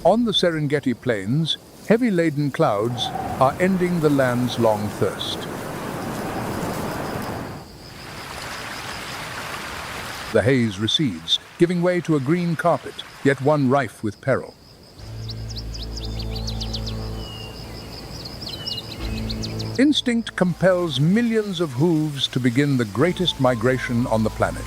On the Serengeti Plains, heavy-laden clouds are ending the land's long thirst. The haze recedes, giving way to a green carpet, yet one rife with peril. Instinct compels millions of hooves to begin the greatest migration on the planet.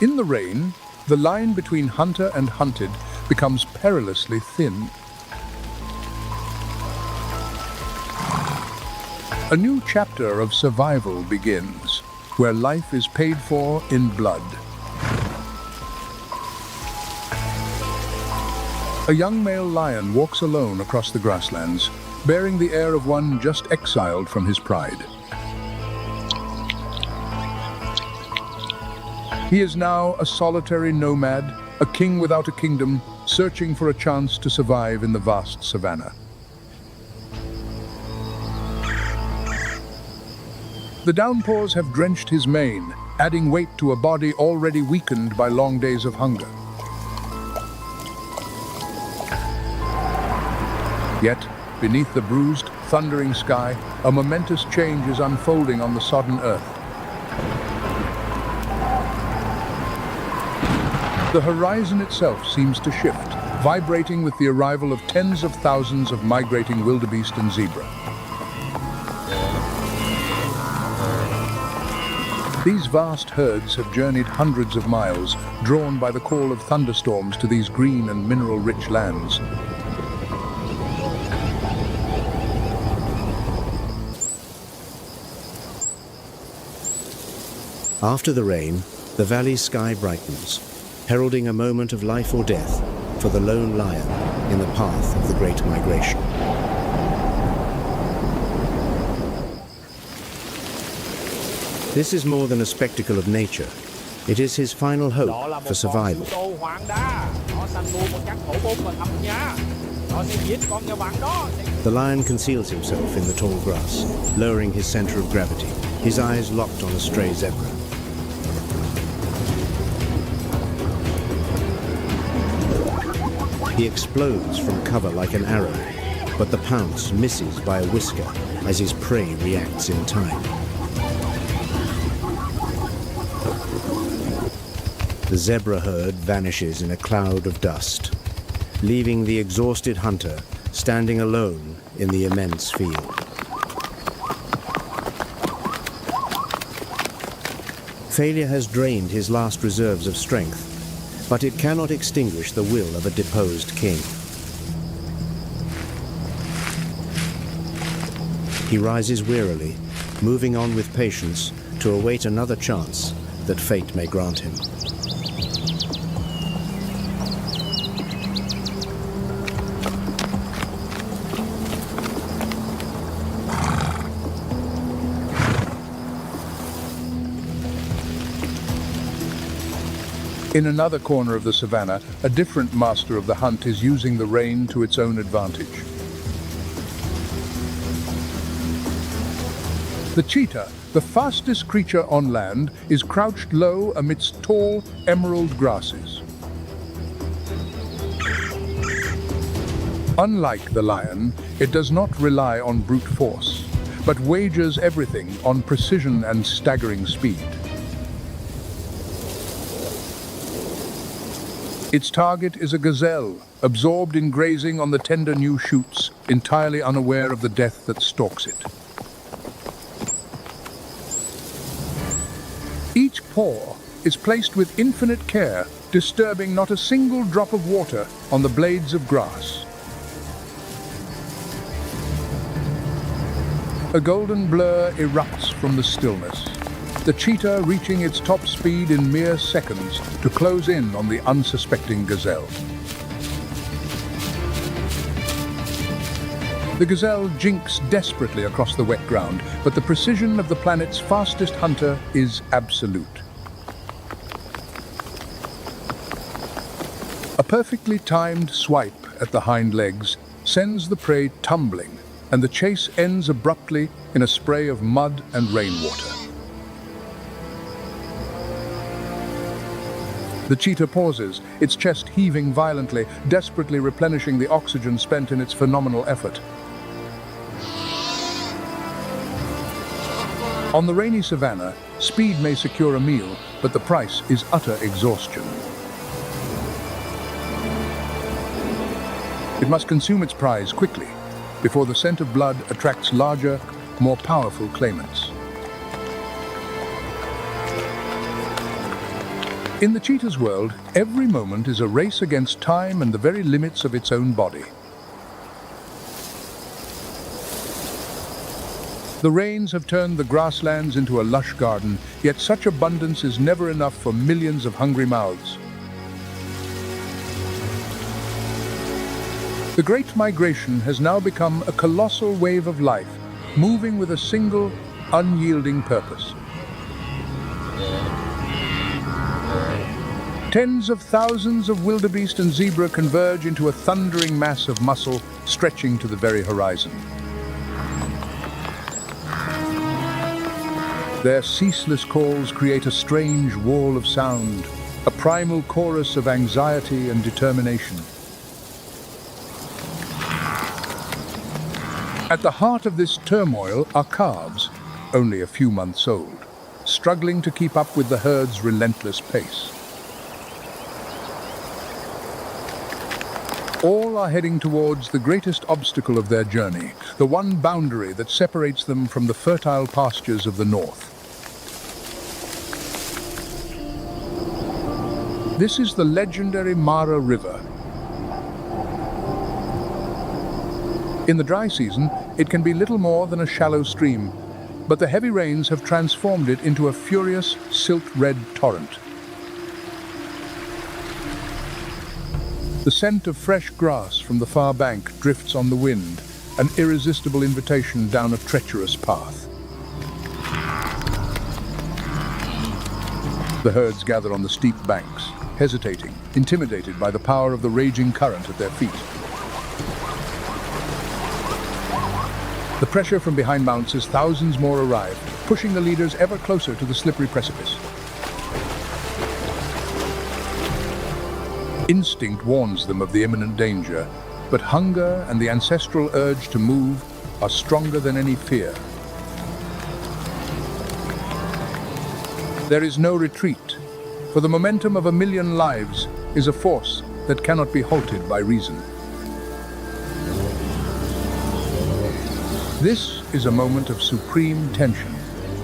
In the rain, the line between hunter and hunted becomes perilously thin. A new chapter of survival begins, where life is paid for in blood. A young male lion walks alone across the grasslands, bearing the air of one just exiled from his pride. He is now a solitary nomad, a king without a kingdom, searching for a chance to survive in the vast savanna. The downpours have drenched his mane, adding weight to a body already weakened by long days of hunger. Yet, beneath the bruised, thundering sky, a momentous change is unfolding on the sodden earth. The horizon itself seems to shift, vibrating with the arrival of tens of thousands of migrating wildebeest and zebra. These vast herds have journeyed hundreds of miles, drawn by the call of thunderstorms to these green and mineral-rich lands. After the rain, the valley's sky brightens, heralding a moment of life or death for the lone lion in the path of the Great Migration. This is more than a spectacle of nature. It is his final hope for survival. The lion conceals himself in the tall grass, lowering his center of gravity, his eyes locked on a stray zebra. He explodes from cover like an arrow, but the pounce misses by a whisker as his prey reacts in time. The zebra herd vanishes in a cloud of dust, leaving the exhausted hunter standing alone in the immense field. Failure has drained his last reserves of strength, but it cannot extinguish the will of a deposed king. He rises wearily, moving on with patience to await another chance that fate may grant him. In another corner of the savannah, a different master of the hunt is using the rain to its own advantage. The cheetah, the fastest creature on land, is crouched low amidst tall, emerald grasses. Unlike the lion, it does not rely on brute force, but wagers everything on precision and staggering speed. Its target is a gazelle, absorbed in grazing on the tender new shoots, entirely unaware of the death that stalks it. Each paw is placed with infinite care, disturbing not a single drop of water on the blades of grass. A golden blur erupts from the stillness, the cheetah reaching its top speed in mere seconds to close in on the unsuspecting gazelle. The gazelle jinks desperately across the wet ground, but the precision of the planet's fastest hunter is absolute. A perfectly timed swipe at the hind legs sends the prey tumbling, and the chase ends abruptly in a spray of mud and rainwater. The cheetah pauses, its chest heaving violently, desperately replenishing the oxygen spent in its phenomenal effort. On the rainy savanna, speed may secure a meal, but the price is utter exhaustion. It must consume its prize quickly, before the scent of blood attracts larger, more powerful claimants. In the cheetah's world, every moment is a race against time and the very limits of its own body. The rains have turned the grasslands into a lush garden, yet such abundance is never enough for millions of hungry mouths. The Great Migration has now become a colossal wave of life, moving with a single, unyielding purpose. Tens of thousands of wildebeest and zebra converge into a thundering mass of muscle stretching to the very horizon. Their ceaseless calls create a strange wall of sound, a primal chorus of anxiety and determination. At the heart of this turmoil are calves, only a few months old, struggling to keep up with the herd's relentless pace. All are heading towards the greatest obstacle of their journey, the one boundary that separates them from the fertile pastures of the north. This is the legendary Mara River. In the dry season, it can be little more than a shallow stream, but the heavy rains have transformed it into a furious, silt-red torrent. The scent of fresh grass from the far bank drifts on the wind, an irresistible invitation down a treacherous path. The herds gather on the steep banks, hesitating, intimidated by the power of the raging current at their feet. The pressure from behind mounts as thousands more arrive, pushing the leaders ever closer to the slippery precipice. Instinct warns them of the imminent danger, but hunger and the ancestral urge to move are stronger than any fear. There is no retreat, for the momentum of 1,000,000 lives is a force that cannot be halted by reason. This is a moment of supreme tension,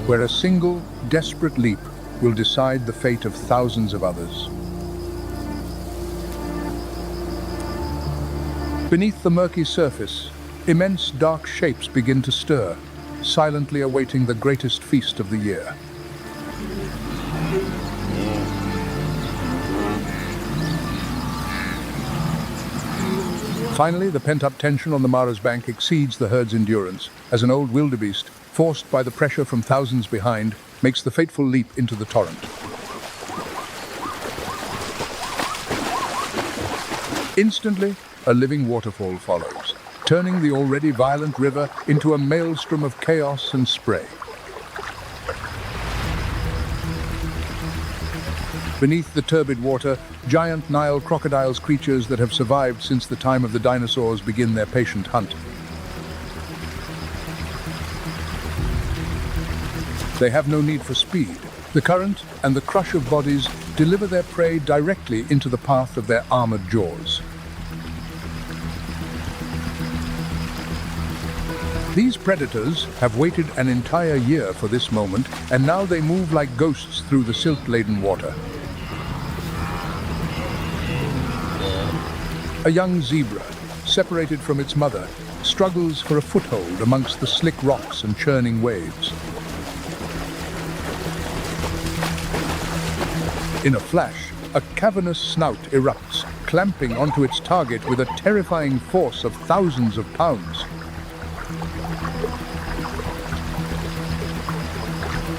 where a single, desperate leap will decide the fate of thousands of others. Beneath the murky surface, immense dark shapes begin to stir, silently awaiting the greatest feast of the year. Finally, the pent-up tension on the Mara's bank exceeds the herd's endurance, as an old wildebeest, forced by the pressure from thousands behind, makes the fateful leap into the torrent. Instantly, a living waterfall follows, turning the already violent river into a maelstrom of chaos and spray. Beneath the turbid water, giant Nile crocodiles, creatures that have survived since the time of the dinosaurs, begin their patient hunt. They have no need for speed. The current and the crush of bodies deliver their prey directly into the path of their armored jaws. These predators have waited an entire year for this moment, and now they move like ghosts through the silt-laden water. A young zebra, separated from its mother, struggles for a foothold amongst the slick rocks and churning waves. In a flash, a cavernous snout erupts, clamping onto its target with a terrifying force of thousands of pounds.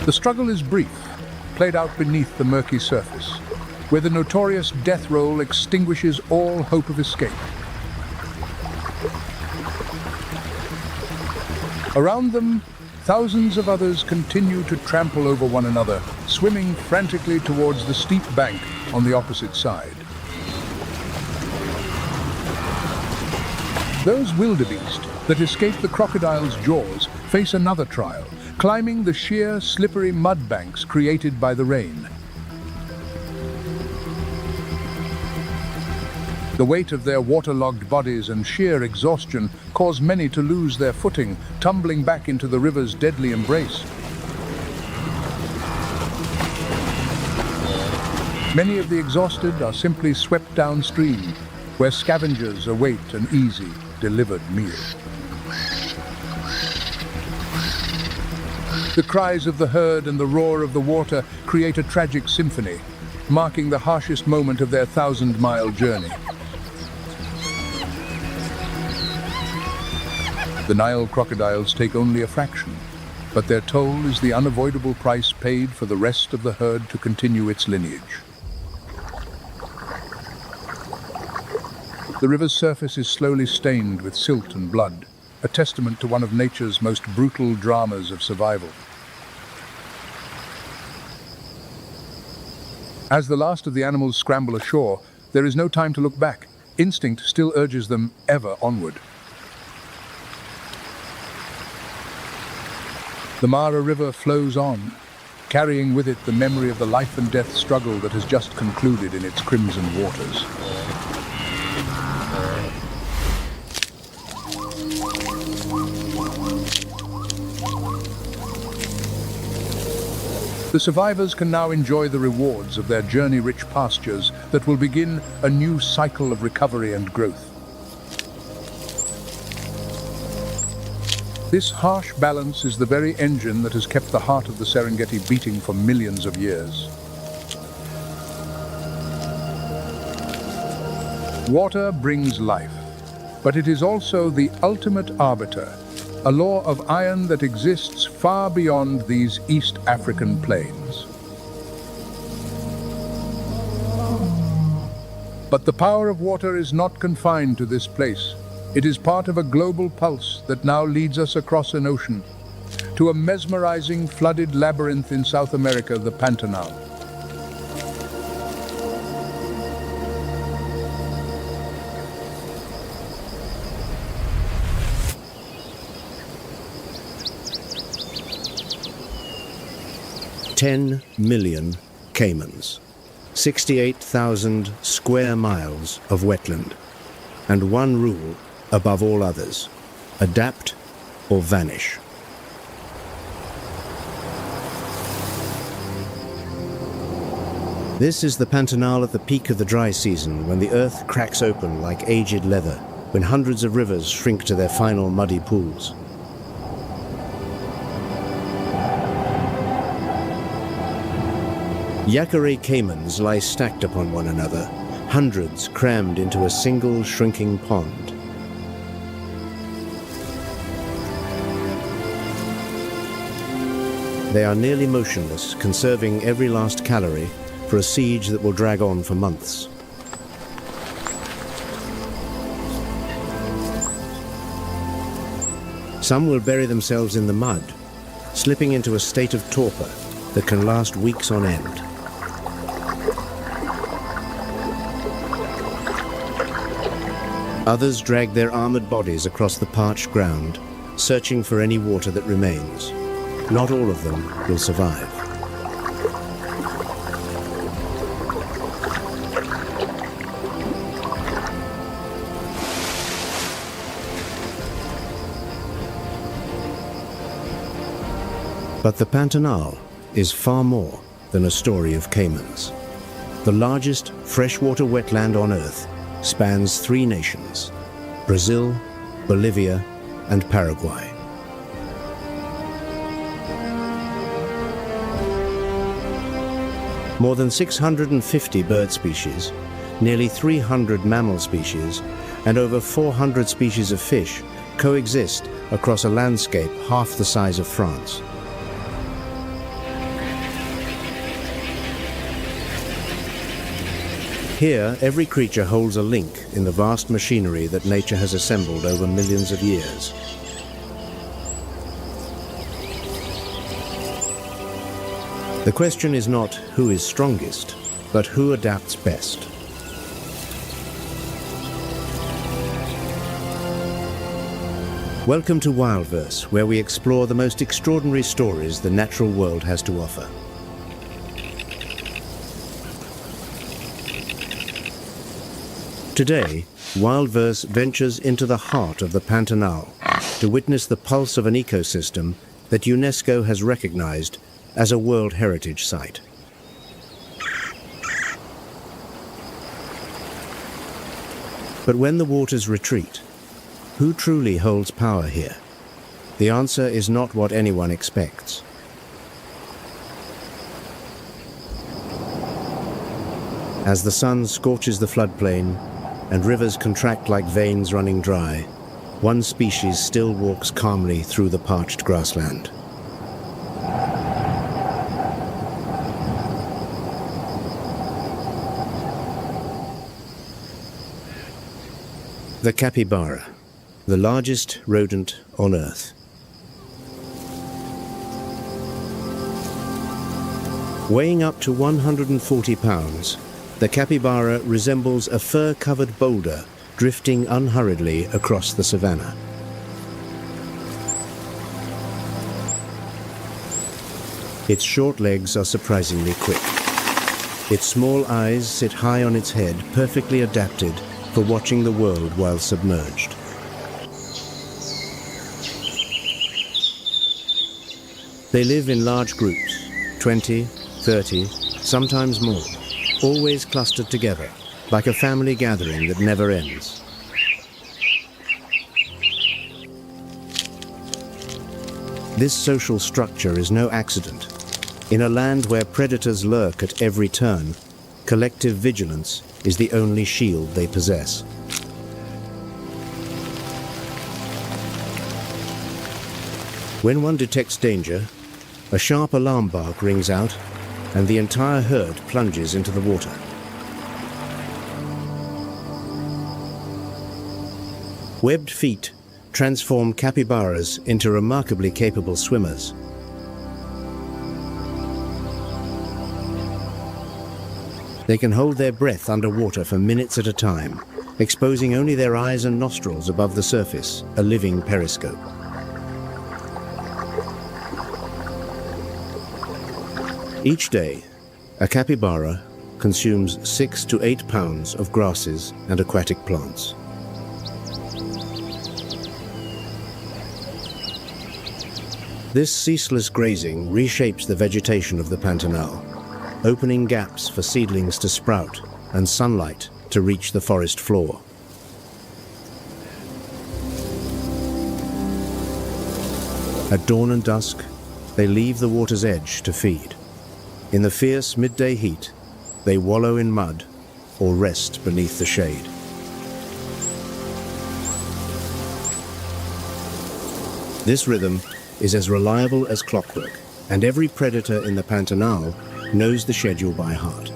The struggle is brief, played out beneath the murky surface, where the notorious death roll extinguishes all hope of escape. Around them, thousands of others continue to trample over one another, swimming frantically towards the steep bank on the opposite side. Those wildebeest that escape the crocodile's jaws face another trial, climbing the sheer, slippery mud banks created by the rain. The weight of their waterlogged bodies and sheer exhaustion cause many to lose their footing, tumbling back into the river's deadly embrace. Many of the exhausted are simply swept downstream, where scavengers await an easy, delivered meal. The cries of the herd and the roar of the water create a tragic symphony, marking the harshest moment of their 1,000-mile journey. The Nile crocodiles take only a fraction, but their toll is the unavoidable price paid for the rest of the herd to continue its lineage. The river's surface is slowly stained with silt and blood, a testament to one of nature's most brutal dramas of survival. As the last of the animals scramble ashore, there is no time to look back. Instinct still urges them ever onward. The Mara River flows on, carrying with it the memory of the life and death struggle that has just concluded in its crimson waters. The survivors can now enjoy the rewards of their journey-rich pastures that will begin a new cycle of recovery and growth. This harsh balance is the very engine that has kept the heart of the Serengeti beating for millions of years. Water brings life, but it is also the ultimate arbiter, a law of iron that exists far beyond these East African plains. But the power of water is not confined to this place. It is part of a global pulse that now leads us across an ocean to a mesmerizing flooded labyrinth in South America, the Pantanal. $10 million caimans, 68,000 square miles of wetland, and one rule above all others: adapt or vanish. This is the Pantanal at the peak of the dry season, when the earth cracks open like aged leather, when hundreds of rivers shrink to their final muddy pools. Yaqare caimans lie stacked upon one another, hundreds crammed into a single shrinking pond. They are nearly motionless, conserving every last calorie for a siege that will drag on for months. Some will bury themselves in the mud, slipping into a state of torpor that can last weeks on end. Others drag their armored bodies across the parched ground, searching for any water that remains. Not all of them will survive. But the Pantanal is far more than a story of caimans. The largest freshwater wetland on Earth spans 3 nations: Brazil, Bolivia, and Paraguay. More than 650 bird species, nearly 300 mammal species, and over 400 species of fish coexist across a landscape half the size of France. Here, every creature holds a link in the vast machinery that nature has assembled over millions of years. The question is not who is strongest, but who adapts best. Welcome to Wildverse, where we explore the most extraordinary stories the natural world has to offer. Today, Wildverse ventures into the heart of the Pantanal to witness the pulse of an ecosystem that UNESCO has recognized as a World Heritage Site. But when the waters retreat, who truly holds power here? The answer is not what anyone expects. As the sun scorches the floodplain and rivers contract like veins running dry, one species still walks calmly through the parched grassland. The capybara, the largest rodent on Earth. Weighing up to 140 pounds, the capybara resembles a fur-covered boulder drifting unhurriedly across the savanna. Its short legs are surprisingly quick. Its small eyes sit high on its head, perfectly adapted for watching the world while submerged. They live in large groups, 20, 30, sometimes more, always clustered together, like a family gathering that never ends. This social structure is no accident. In a land where predators lurk at every turn, collective vigilance is the only shield they possess. When one detects danger, a sharp alarm bark rings out, and the entire herd plunges into the water. Webbed feet transform capybaras into remarkably capable swimmers. They can hold their breath underwater for minutes at a time, exposing only their eyes and nostrils above the surface, a living periscope. Each day, a capybara consumes 6 to 8 pounds of grasses and aquatic plants. This ceaseless grazing reshapes the vegetation of the Pantanal, opening gaps for seedlings to sprout and sunlight to reach the forest floor. At dawn and dusk, they leave the water's edge to feed. In the fierce midday heat, they wallow in mud or rest beneath the shade. This rhythm is as reliable as clockwork, and every predator in the Pantanal knows the schedule by heart.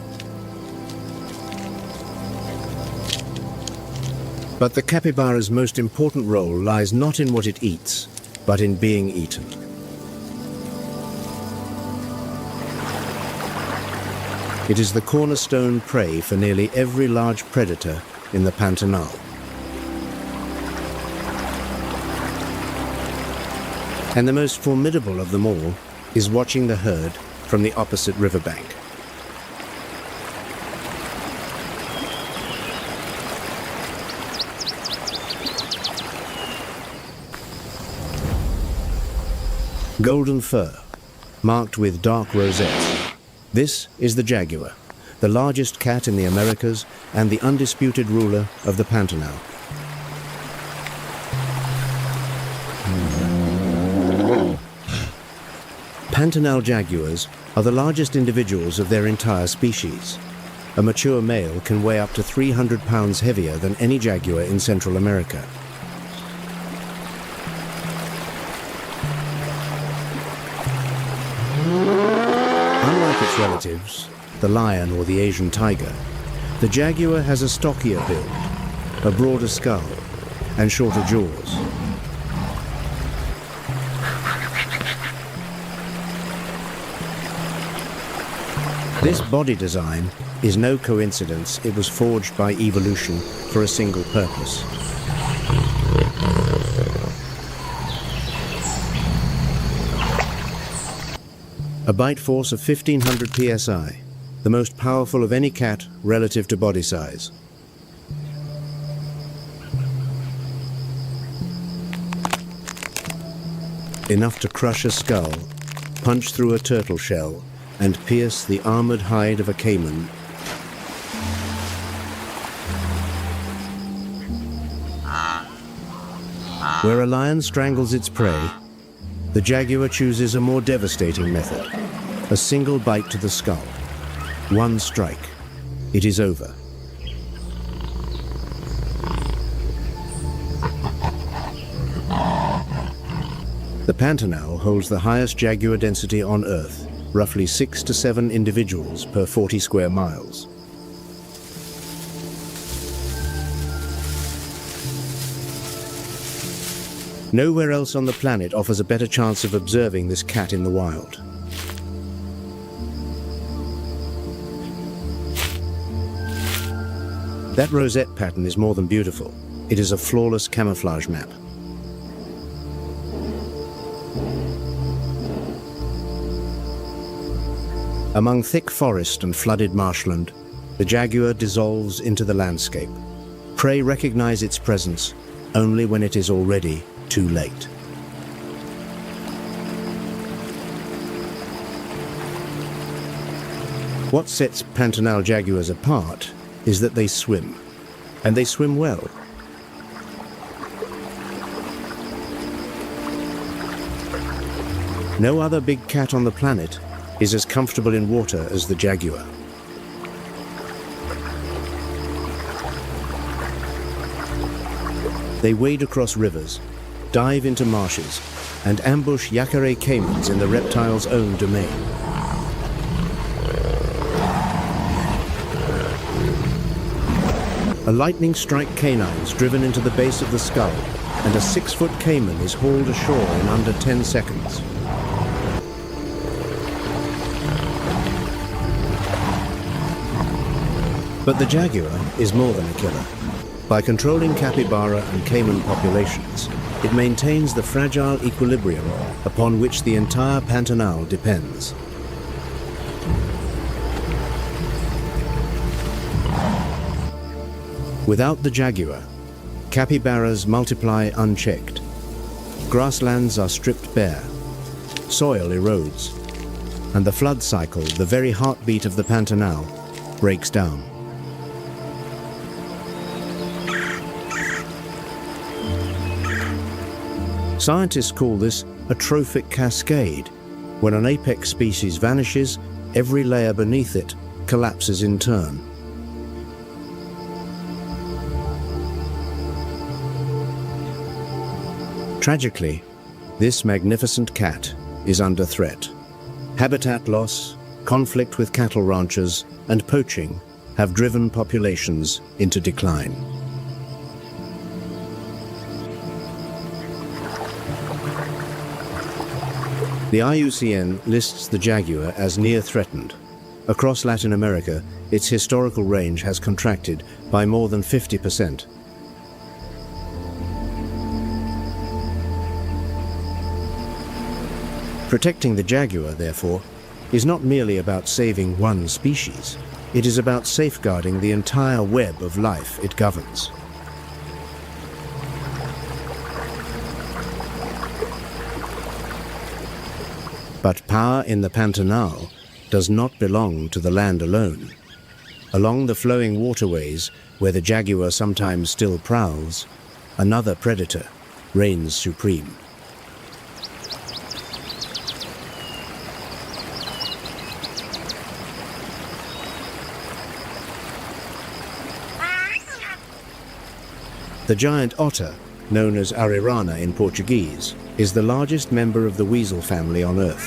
But the capybara's most important role lies not in what it eats, but in being eaten. It is the cornerstone prey for nearly every large predator in the Pantanal. And the most formidable of them all is watching the herd from the opposite riverbank. Golden fur, marked with dark rosettes. This is the jaguar, the largest cat in the Americas and the undisputed ruler of the Pantanal. Pantanal jaguars are the largest individuals of their entire species. A mature male can weigh up to 300 pounds heavier than any jaguar in Central America. Unlike its relatives, the lion or the Asian tiger, the jaguar has a stockier build, a broader skull, and shorter jaws. This body design is no coincidence. It was forged by evolution for a single purpose. A bite force of 1500 psi, the most powerful of any cat relative to body size. Enough to crush a skull, punch through a turtle shell, and pierce the armored hide of a caiman. Where a lion strangles its prey, the jaguar chooses a more devastating method. A single bite to the skull. One strike. It is over. The Pantanal holds the highest jaguar density on Earth, roughly 6 to 7 individuals per 40 square miles. Nowhere else on the planet offers a better chance of observing this cat in the wild. That rosette pattern is more than beautiful. It is a flawless camouflage map. Among thick forest and flooded marshland, the jaguar dissolves into the landscape. Prey recognize its presence only when it is already too late. What sets Pantanal jaguars apart is that they swim, and they swim well. No other big cat on the planet is as comfortable in water as the jaguar. They wade across rivers, dive into marshes, and ambush Yacaré caimans in the reptile's own domain. A lightning strike canine is driven into the base of the skull, and a 6-foot caiman is hauled ashore in under 10 seconds. But the jaguar is more than a killer. By controlling capybara and caiman populations, it maintains the fragile equilibrium upon which the entire Pantanal depends. Without the jaguar, capybaras multiply unchecked. Grasslands are stripped bare, soil erodes, and the flood cycle, the very heartbeat of the Pantanal, breaks down. Scientists call this a trophic cascade. When an apex species vanishes, every layer beneath it collapses in turn. Tragically, this magnificent cat is under threat. Habitat loss, conflict with cattle ranchers, and poaching have driven populations into decline. The IUCN lists the jaguar as near threatened. Across Latin America, its historical range has contracted by more than 50%. Protecting the jaguar, therefore, is not merely about saving one species. It is about safeguarding the entire web of life it governs. But power in the Pantanal does not belong to the land alone. Along the flowing waterways, where the jaguar sometimes still prowls, another predator reigns supreme. The giant otter, known as arirana in Portuguese, is the largest member of the weasel family on Earth.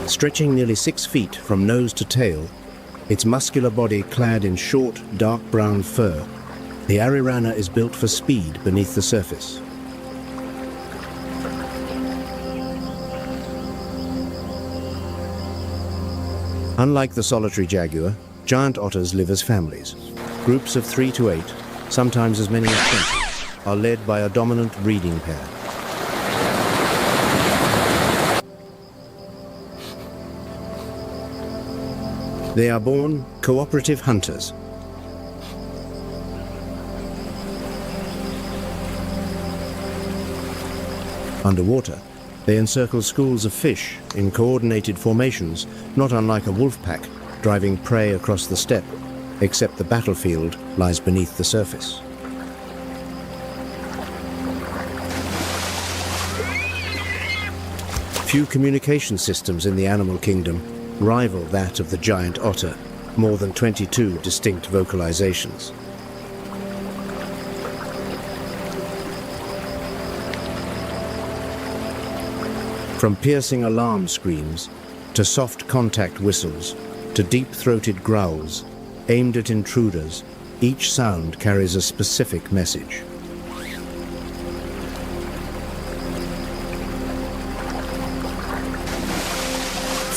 Stretching nearly 6 feet from nose to tail, its muscular body clad in short, dark brown fur, the arirana is built for speed beneath the surface. Unlike the solitary jaguar, giant otters live as families. Groups of 3 to 8, sometimes as many as 20, are led by a dominant breeding pair. They are born cooperative hunters. Underwater, they encircle schools of fish in coordinated formations, not unlike a wolf pack driving prey across the steppe, except the battlefield lies beneath the surface. Few communication systems in the animal kingdom rival that of the giant otter, more than 22 distinct vocalizations. From piercing alarm screams, to soft contact whistles, to deep-throated growls, aimed at intruders, each sound carries a specific message.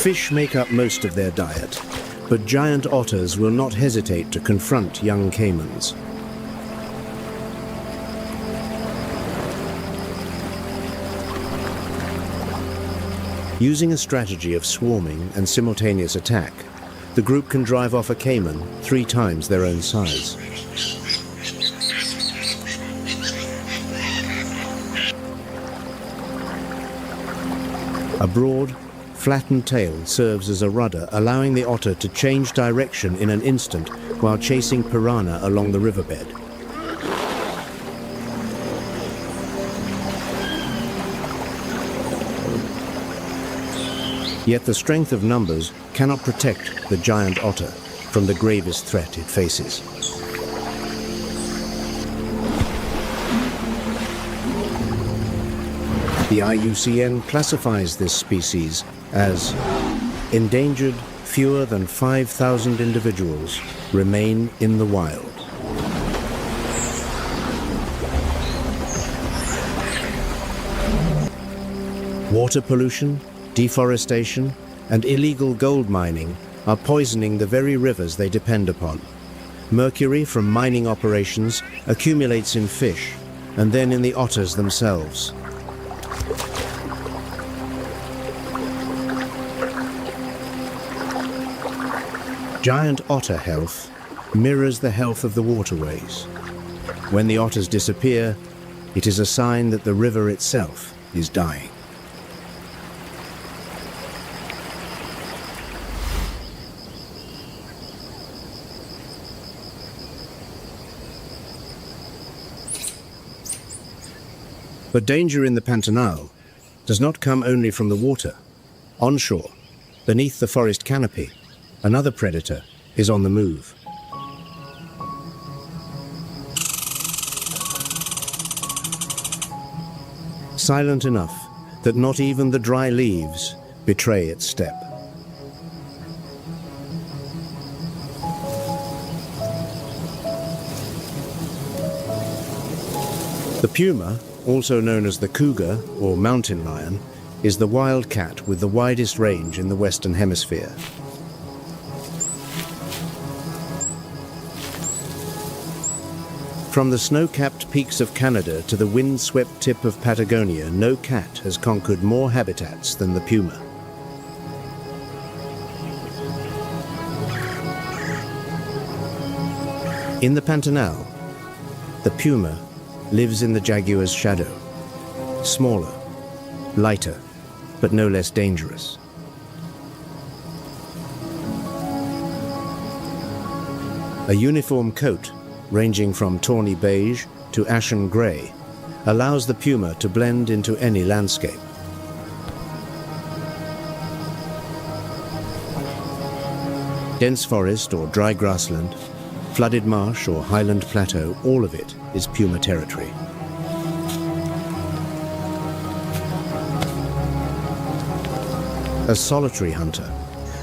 Fish make up most of their diet, but giant otters will not hesitate to confront young caimans. Using a strategy of swarming and simultaneous attack, the group can drive off a caiman 3 times their own size. A broad, flattened tail serves as a rudder, allowing the otter to change direction in an instant while chasing piranha along the riverbed. Yet the strength of numbers cannot protect the giant otter from the gravest threat it faces. The IUCN classifies this species as endangered. Fewer than 5,000 individuals remain in the wild. Water pollution, deforestation, and illegal gold mining are poisoning the very rivers they depend upon. Mercury from mining operations accumulates in fish and then in the otters themselves. Giant otter health mirrors the health of the waterways. When the otters disappear, it is a sign that the river itself is dying. But danger in the Pantanal does not come only from the water. Onshore, beneath the forest canopy, another predator is on the move. Silent enough that not even the dry leaves betray its step. The puma, also known as the cougar or mountain lion, is the wild cat with the widest range in the Western Hemisphere. From the snow-capped peaks of Canada to the wind-swept tip of Patagonia, no cat has conquered more habitats than the puma. In the Pantanal, the puma lives in the jaguar's shadow, smaller, lighter, but no less dangerous. A uniform coat, ranging from tawny beige to ashen grey, allows the puma to blend into any landscape. Dense forest or dry grassland, flooded marsh or highland plateau, all of it is puma territory. A solitary hunter,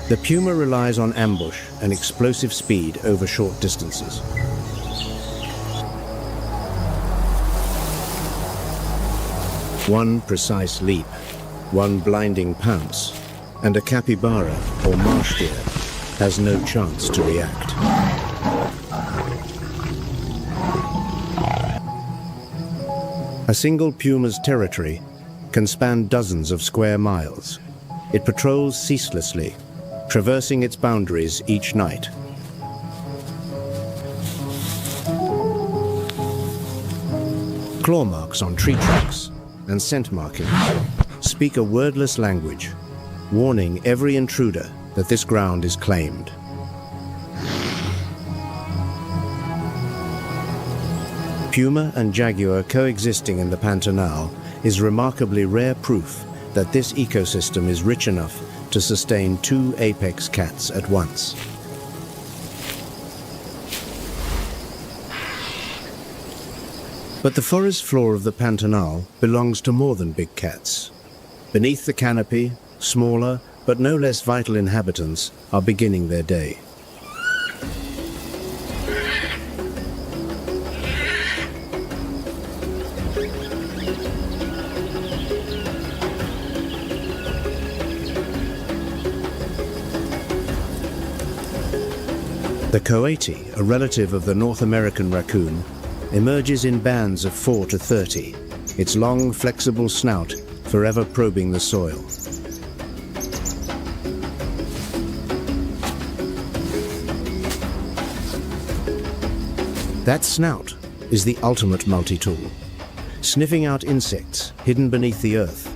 the puma relies on ambush and explosive speed over short distances. One precise leap, one blinding pounce, and a capybara or marsh deer has no chance to react. A single puma's territory can span dozens of square miles. It patrols ceaselessly, traversing its boundaries each night. Claw marks on tree trunks and scent marking speak a wordless language, warning every intruder that this ground is claimed. Puma and jaguar coexisting in the Pantanal is remarkably rare proof that this ecosystem is rich enough to sustain two apex cats at once. But the forest floor of the Pantanal belongs to more than big cats. Beneath the canopy, smaller but no less vital inhabitants are beginning their day. The coati, a relative of the North American raccoon, emerges in bands of 4 to 30, its long, flexible snout forever probing the soil. That snout is the ultimate multi-tool, sniffing out insects hidden beneath the earth,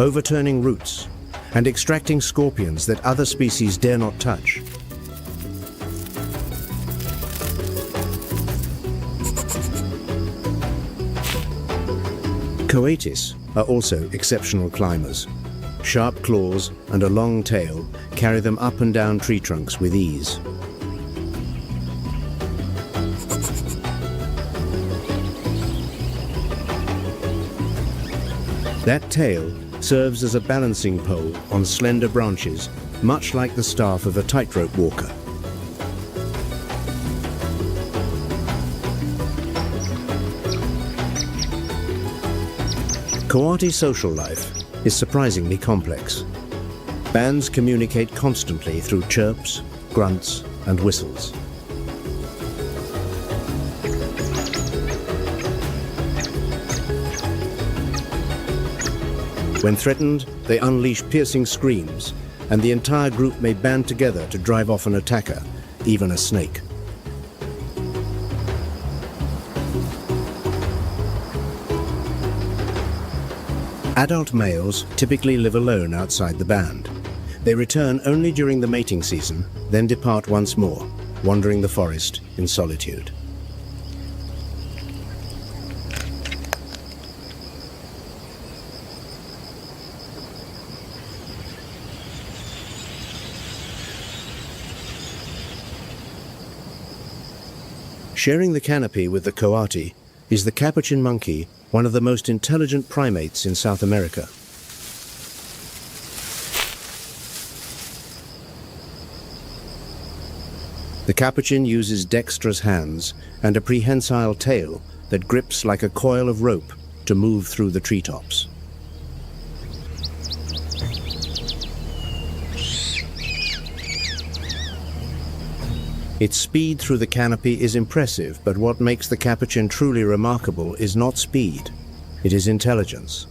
overturning roots, and extracting scorpions that other species dare not touch. Coatis are also exceptional climbers. Sharp claws and a long tail carry them up and down tree trunks with ease. That tail serves as a balancing pole on slender branches, much like the staff of a tightrope walker. Coati social life is surprisingly complex. Bands communicate constantly through chirps, grunts, and whistles. When threatened, they unleash piercing screams, and the entire group may band together to drive off an attacker, even a snake. Adult males typically live alone outside the band. They return only during the mating season, then depart once more, wandering the forest in solitude. Sharing the canopy with the coati is the capuchin monkey, one of the most intelligent primates in South America. The capuchin uses dexterous hands and a prehensile tail that grips like a coil of rope to move through the treetops. Its speed through the canopy is impressive, but what makes the capuchin truly remarkable is not speed, it is intelligence.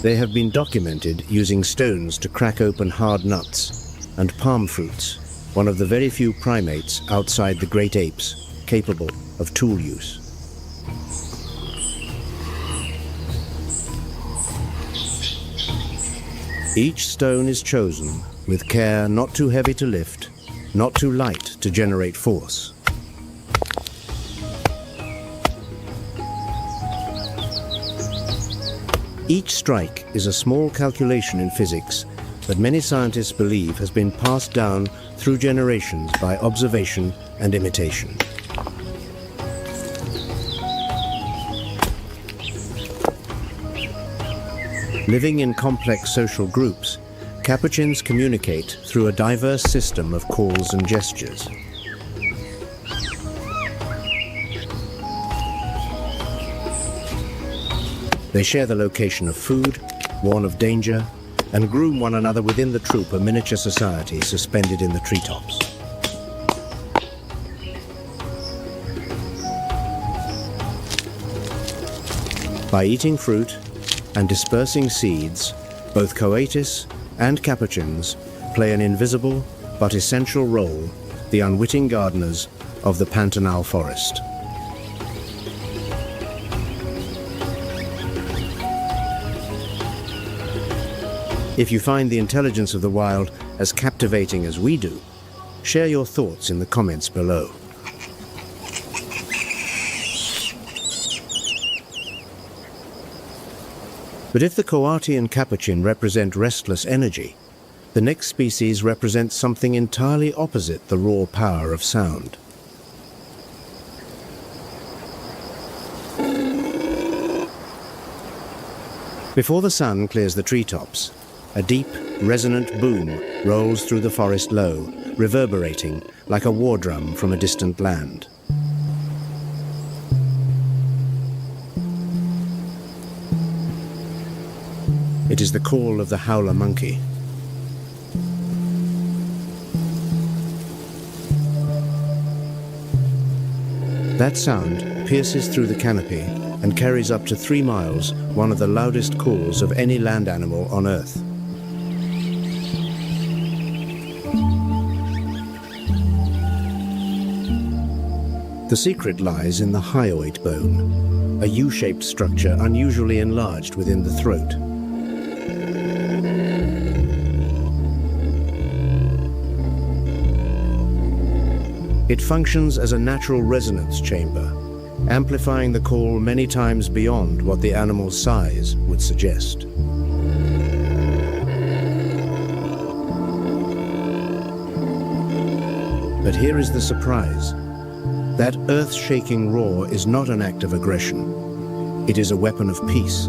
They have been documented using stones to crack open hard nuts, and palm fruits, one of the very few primates outside the great apes capable of tool use. Each stone is chosen with care, not too heavy to lift, not too light to generate force. Each strike is a small calculation in physics that many scientists believe has been passed down through generations by observation and imitation. Living in complex social groups, capuchins communicate through a diverse system of calls and gestures. They share the location of food, warn of danger, and groom one another within the troop, a miniature society suspended in the treetops. By eating fruit and dispersing seeds, both coatis and capuchins play an invisible but essential role, the unwitting gardeners of the Pantanal forest. If you find the intelligence of the wild as captivating as we do, share your thoughts in the comments below. But if the coati and capuchin represent restless energy, the next species represents something entirely opposite the raw power of sound. Before the sun clears the treetops, a deep, resonant boom rolls through the forest low, reverberating like a war drum from a distant land. It is the call of the howler monkey. That sound pierces through the canopy and carries up to 3 miles, one of the loudest calls of any land animal on Earth. The secret lies in the hyoid bone, a U-shaped structure unusually enlarged within the throat. It functions as a natural resonance chamber, amplifying the call many times beyond what the animal's size would suggest. But here is the surprise. That earth-shaking roar is not an act of aggression. It is a weapon of peace.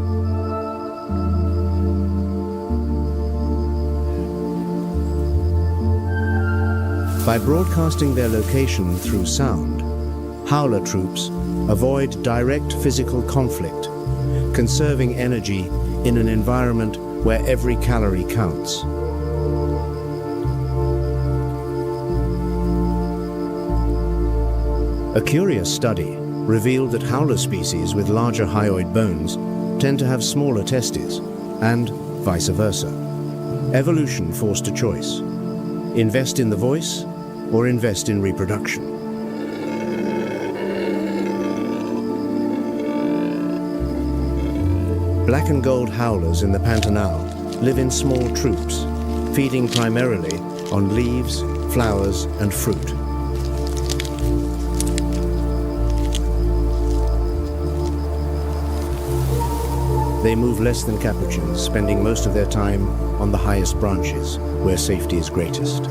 By broadcasting their location through sound, howler troops avoid direct physical conflict, conserving energy in an environment where every calorie counts. A curious study revealed that howler species with larger hyoid bones tend to have smaller testes, and vice versa. Evolution forced a choice: invest in the voice or invest in reproduction. Black and gold howlers in the Pantanal live in small troops, feeding primarily on leaves, flowers, and fruit. They move less than capuchins, spending most of their time on the highest branches, where safety is greatest.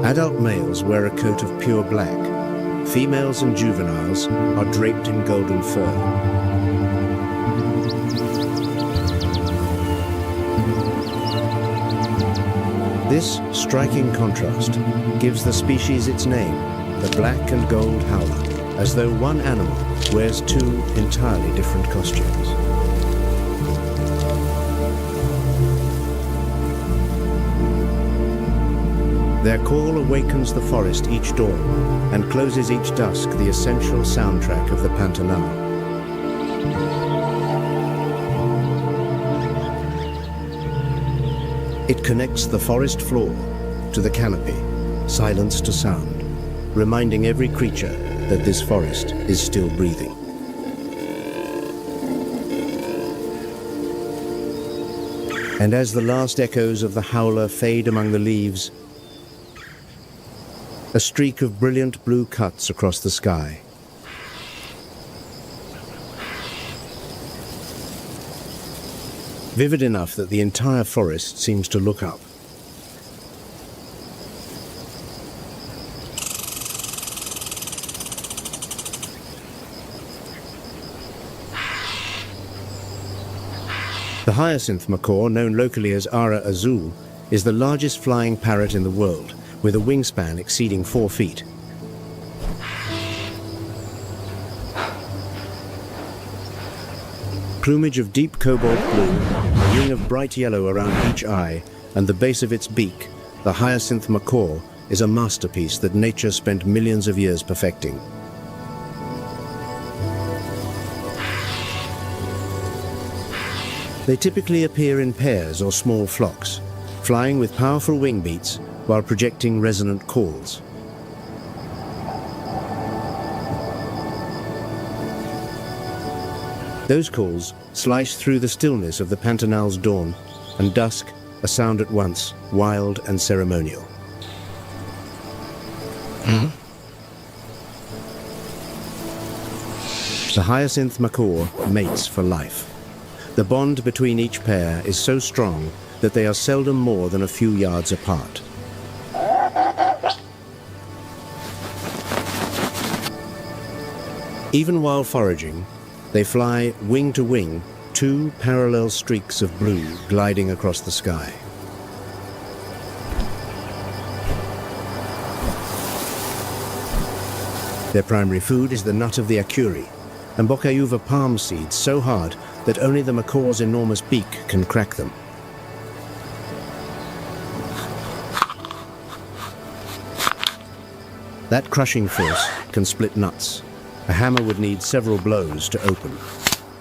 Adult males wear a coat of pure black. Females and juveniles are draped in golden fur. This striking contrast gives the species its name, the black and gold howler, as though one animal wears 2 entirely different costumes. Their call awakens the forest each dawn and closes each dusk, the essential soundtrack of the Pantanal. It connects the forest floor to the canopy, silence to sound, reminding every creature that this forest is still breathing. And as the last echoes of the howler fade among the leaves, a streak of brilliant blue cuts across the sky. Vivid enough that the entire forest seems to look up. The hyacinth macaw, known locally as Ara azul, is the largest flying parrot in the world, with a wingspan exceeding 4 feet. Plumage of deep cobalt blue, a ring of bright yellow around each eye, and the base of its beak, the hyacinth macaw, is a masterpiece that nature spent millions of years perfecting. They typically appear in pairs or small flocks, flying with powerful wing beats while projecting resonant calls. Those calls slice through the stillness of the Pantanal's dawn, and dusk, a sound at once wild and ceremonial. The hyacinth macaw mates for life. The bond between each pair is so strong that they are seldom more than a few yards apart. Even while foraging, they fly wing to wing, two parallel streaks of blue gliding across the sky. Their primary food is the nut of the acuri, and bocayuva palm seeds so hard that only the macaw's enormous beak can crack them. That crushing force can split nuts. A hammer would need several blows to open.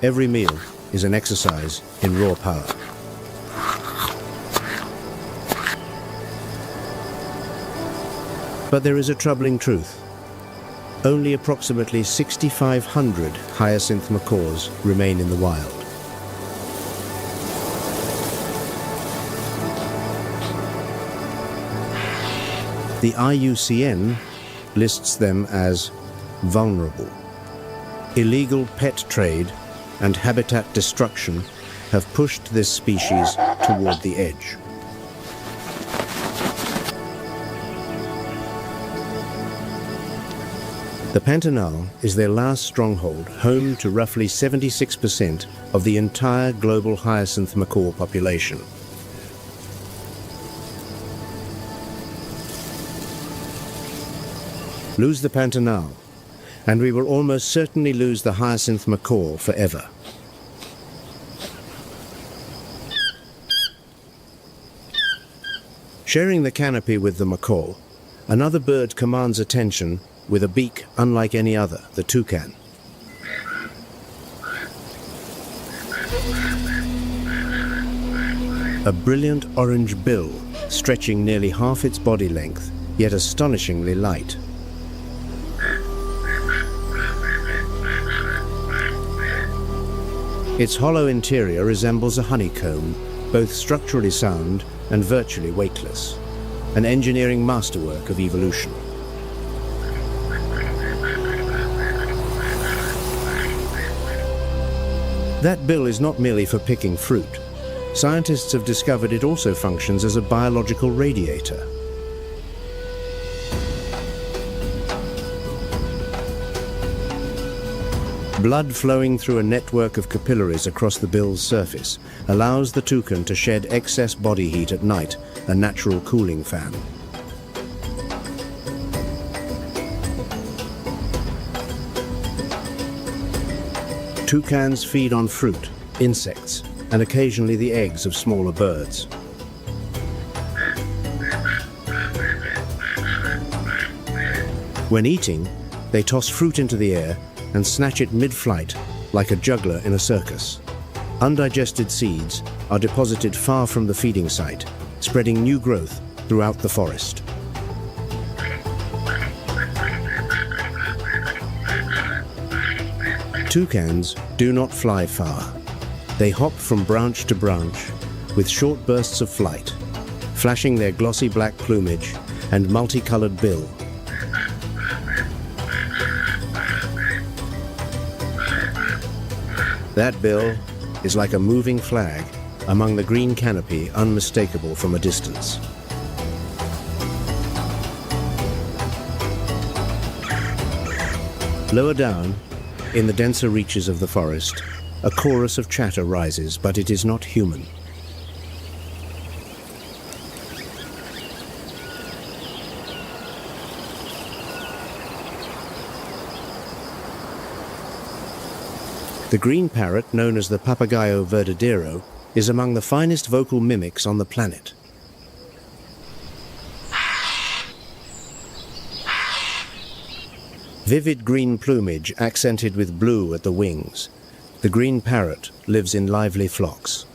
Every meal is an exercise in raw power. But there is a troubling truth. Only approximately 6,500 hyacinth macaws remain in the wild. The IUCN lists them as vulnerable. Illegal pet trade and habitat destruction have pushed this species toward the edge. The Pantanal is their last stronghold, home to roughly 76% of the entire global hyacinth macaw population. Lose the Pantanal, and we will almost certainly lose the hyacinth macaw forever. Sharing the canopy with the macaw, another bird commands attention with a beak unlike any other, the toucan. A brilliant orange bill, stretching nearly half its body length, yet astonishingly light. Its hollow interior resembles a honeycomb, both structurally sound and virtually weightless, an engineering masterwork of evolution. That bill is not merely for picking fruit. Scientists have discovered it also functions as a biological radiator. Blood flowing through a network of capillaries across the bill's surface allows the toucan to shed excess body heat at night, a natural cooling fan. Toucans feed on fruit, insects, and occasionally the eggs of smaller birds. When eating, they toss fruit into the air and snatch it mid-flight like a juggler in a circus. Undigested seeds are deposited far from the feeding site, spreading new growth throughout the forest. Toucans do not fly far. They hop from branch to branch with short bursts of flight, flashing their glossy black plumage and multicolored bill. That bill is like a moving flag among the green canopy, unmistakable from a distance. Lower down, in the denser reaches of the forest, a chorus of chatter rises, but it is not human. The green parrot, known as the Papagayo verdadero, is among the finest vocal mimics on the planet. Vivid green plumage accented with blue at the wings, the green parrot lives in lively flocks.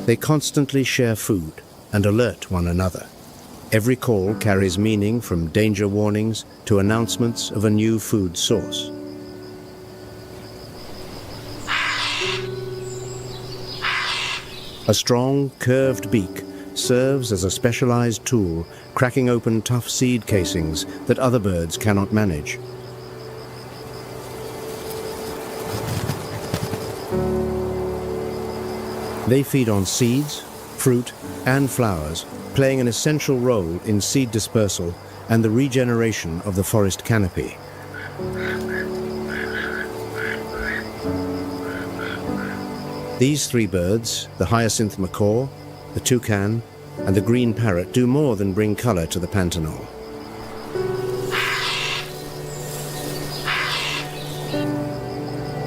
They constantly share food and alert one another. Every call carries meaning, from danger warnings to announcements of a new food source. A strong, curved beak serves as a specialized tool, cracking open tough seed casings that other birds cannot manage. They feed on seeds, fruit, and flowers, playing an essential role in seed dispersal and the regeneration of the forest canopy. These three birds, the hyacinth macaw, the toucan, and the green parrot, do more than bring color to the Pantanal.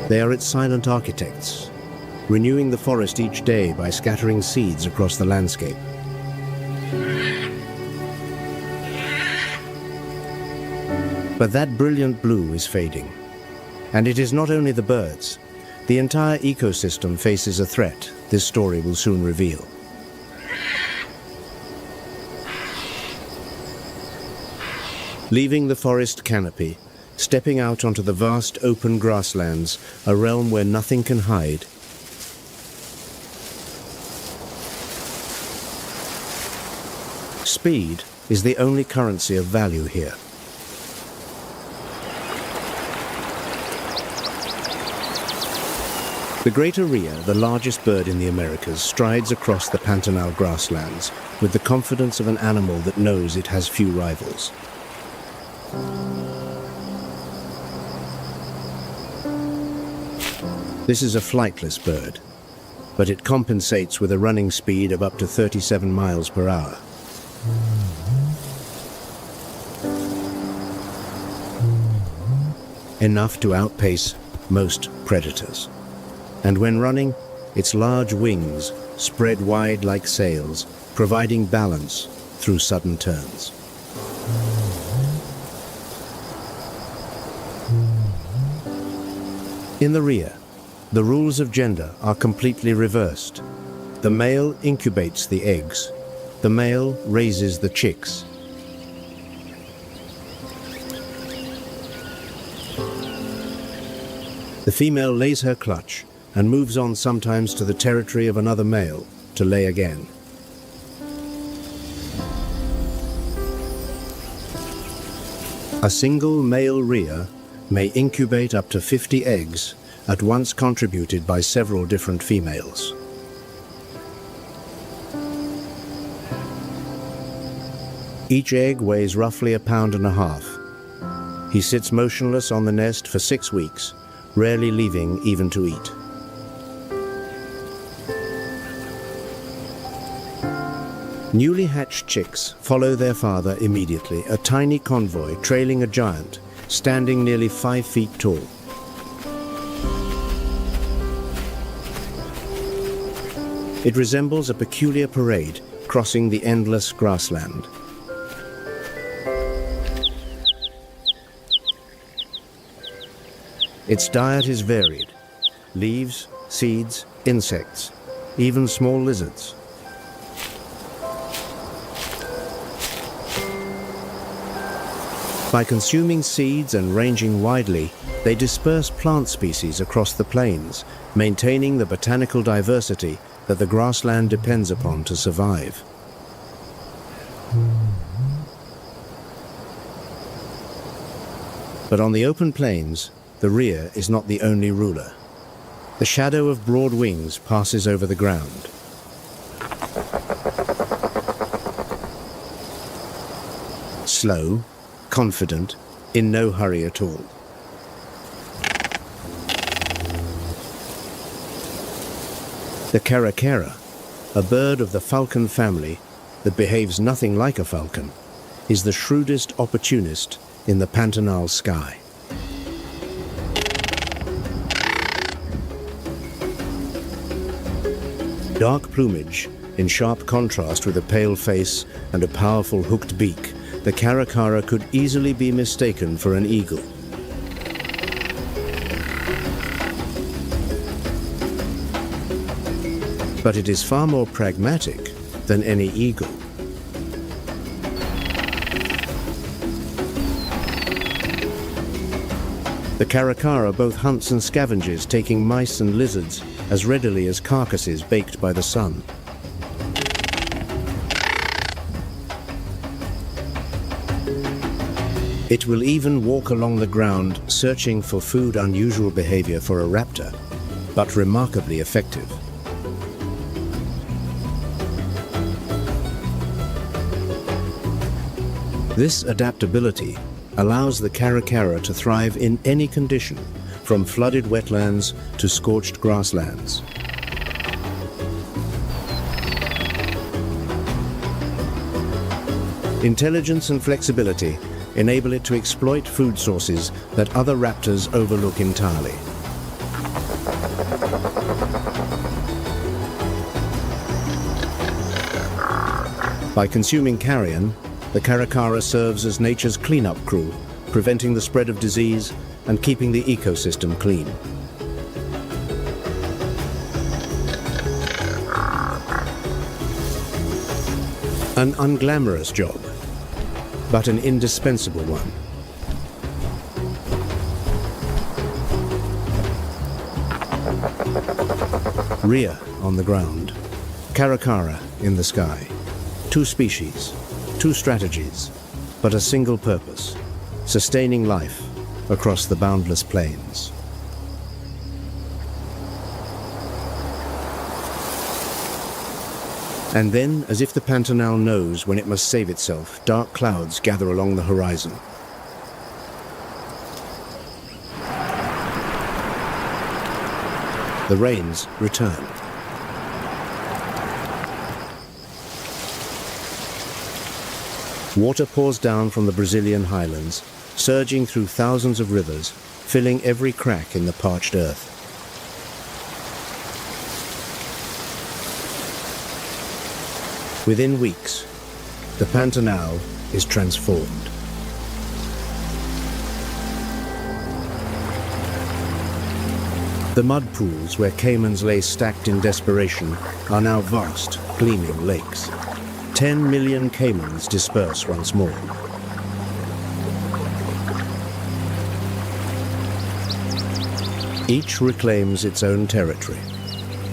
They are its silent architects, renewing the forest each day by scattering seeds across the landscape. But that brilliant blue is fading. And it is not only the birds. The entire ecosystem faces a threat this story will soon reveal. Leaving the forest canopy, stepping out onto the vast open grasslands, a realm where nothing can hide. Speed is the only currency of value here. The great rhea, the largest bird in the Americas, strides across the Pantanal grasslands with the confidence of an animal that knows it has few rivals. This is a flightless bird, but it compensates with a running speed of up to 37 miles per hour. Enough to outpace most predators. And when running, its large wings spread wide like sails, providing balance through sudden turns. In the rhea, the rules of gender are completely reversed. The male incubates the eggs. The male raises the chicks. The female lays her clutch and moves on sometimes to the territory of another male to lay again. A single male rhea may incubate up to 50 eggs, at once contributed by several different females. Each egg weighs roughly 1.5 pounds. He sits motionless on the nest for 6 weeks, rarely leaving even to eat. Newly hatched chicks follow their father immediately, a tiny convoy trailing a giant, standing nearly 5 feet tall. It resembles a peculiar parade crossing the endless grassland. Its diet is varied: leaves, seeds, insects, even small lizards. By consuming seeds and ranging widely, they disperse plant species across the plains, maintaining the botanical diversity that the grassland depends upon to survive. But on the open plains, the rhea is not the only ruler. The shadow of broad wings passes over the ground. Slow, confident, in no hurry at all. The caracara, a bird of the falcon family that behaves nothing like a falcon, is the shrewdest opportunist in the Pantanal sky. Dark plumage, in sharp contrast with a pale face and a powerful hooked beak, the caracara could easily be mistaken for an eagle. But it is far more pragmatic than any eagle. The caracara both hunts and scavenges, taking mice and lizards as readily as carcasses baked by the sun. It will even walk along the ground, searching for food. Unusual behavior for a raptor, but remarkably effective. This adaptability allows the caracara to thrive in any condition, from flooded wetlands to scorched grasslands. Intelligence and flexibility enable it to exploit food sources that other raptors overlook entirely. By consuming carrion, the caracara serves as nature's cleanup crew, preventing the spread of disease and keeping the ecosystem clean. An unglamorous job, but an indispensable one. Rhea on the ground, caracara in the sky. Two species, two strategies, but a single purpose: sustaining life across the boundless plains. And then, as if the Pantanal knows when it must save itself, dark clouds gather along the horizon. The rains return. Water pours down from the Brazilian highlands, surging through thousands of rivers, filling every crack in the parched earth. Within weeks, the Pantanal is transformed. The mud pools where caimans lay stacked in desperation are now vast, gleaming lakes. 10 million caimans disperse once more. Each reclaims its own territory.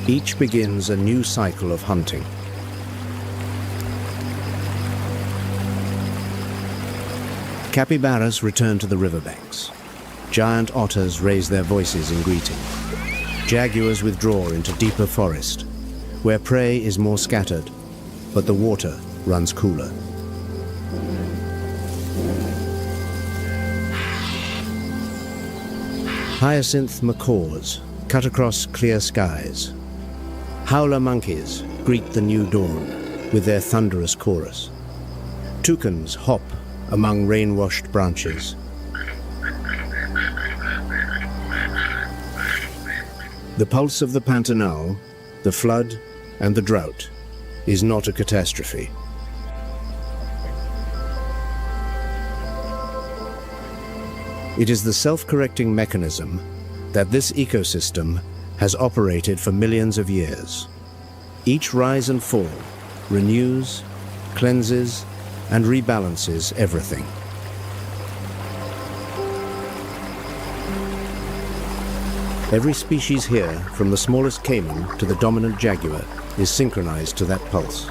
Each begins a new cycle of hunting. Capybaras return to the riverbanks. Giant otters raise their voices in greeting. Jaguars withdraw into deeper forest, where prey is more scattered, but the water runs cooler. Hyacinth macaws cut across clear skies. Howler monkeys greet the new dawn with their thunderous chorus. Toucans hop among rain-washed branches. The pulse of the Pantanal, the flood and the drought, is not a catastrophe. It is the self-correcting mechanism that this ecosystem has operated for millions of years. Each rise and fall renews, cleanses, and rebalances everything. Every species here, from the smallest caiman to the dominant jaguar, is synchronized to that pulse.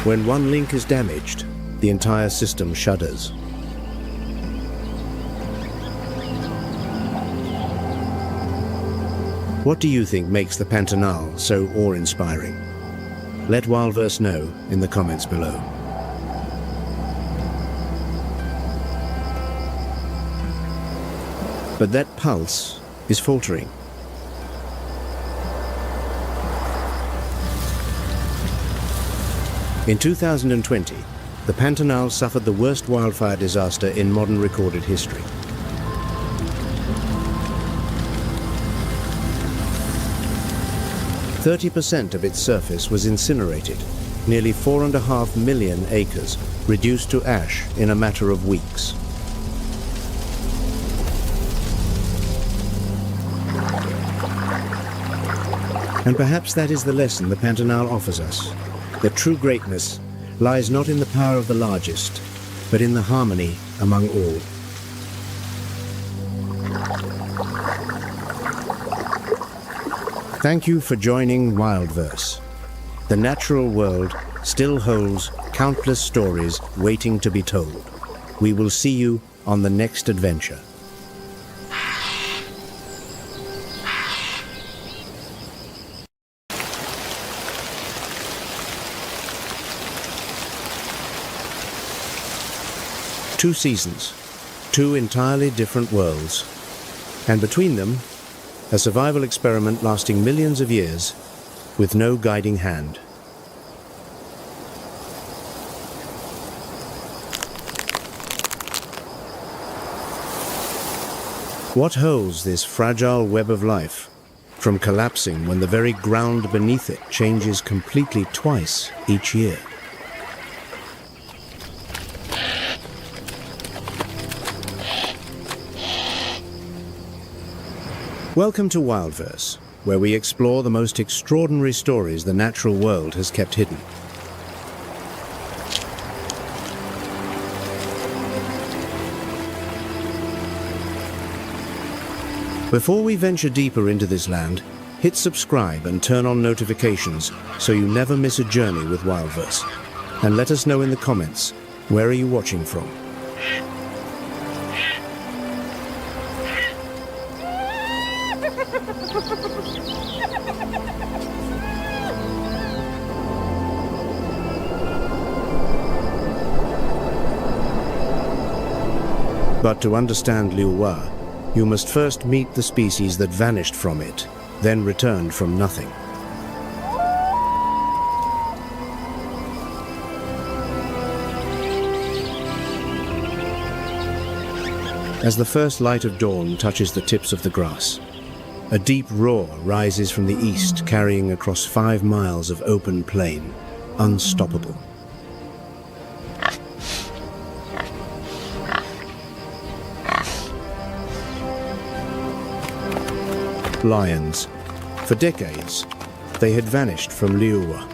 When one link is damaged, the entire system shudders. What do you think makes the Pantanal so awe-inspiring? Let Wildverse know in the comments below. But that pulse is faltering. In 2020, the Pantanal suffered the worst wildfire disaster in modern recorded history. "30% of its surface was incinerated, nearly 4.5 million acres reduced to ash in a matter of weeks. And perhaps that is the lesson the Pantanal offers us, that true greatness lies not in the power of the largest, but in the harmony among all. Thank you for joining Wildverse. The natural world still holds countless stories waiting to be told. We will see you on the next adventure. Two seasons, two entirely different worlds, and between them, a survival experiment lasting millions of years with no guiding hand. What holds this fragile web of life from collapsing when the very ground beneath it changes completely twice each year? Welcome to Wildverse, where we explore the most extraordinary stories the natural world has kept hidden. Before we venture deeper into this land, hit subscribe and turn on notifications so you never miss a journey with Wildverse. And let us know in the comments, where are you watching from? But to understand Liuwa, you must first meet the species that vanished from it, then returned from nothing. As the first light of dawn touches the tips of the grass, a deep roar rises from the east, carrying across 5 miles of open plain, unstoppable. Lions. For decades, they had vanished from Liuwa.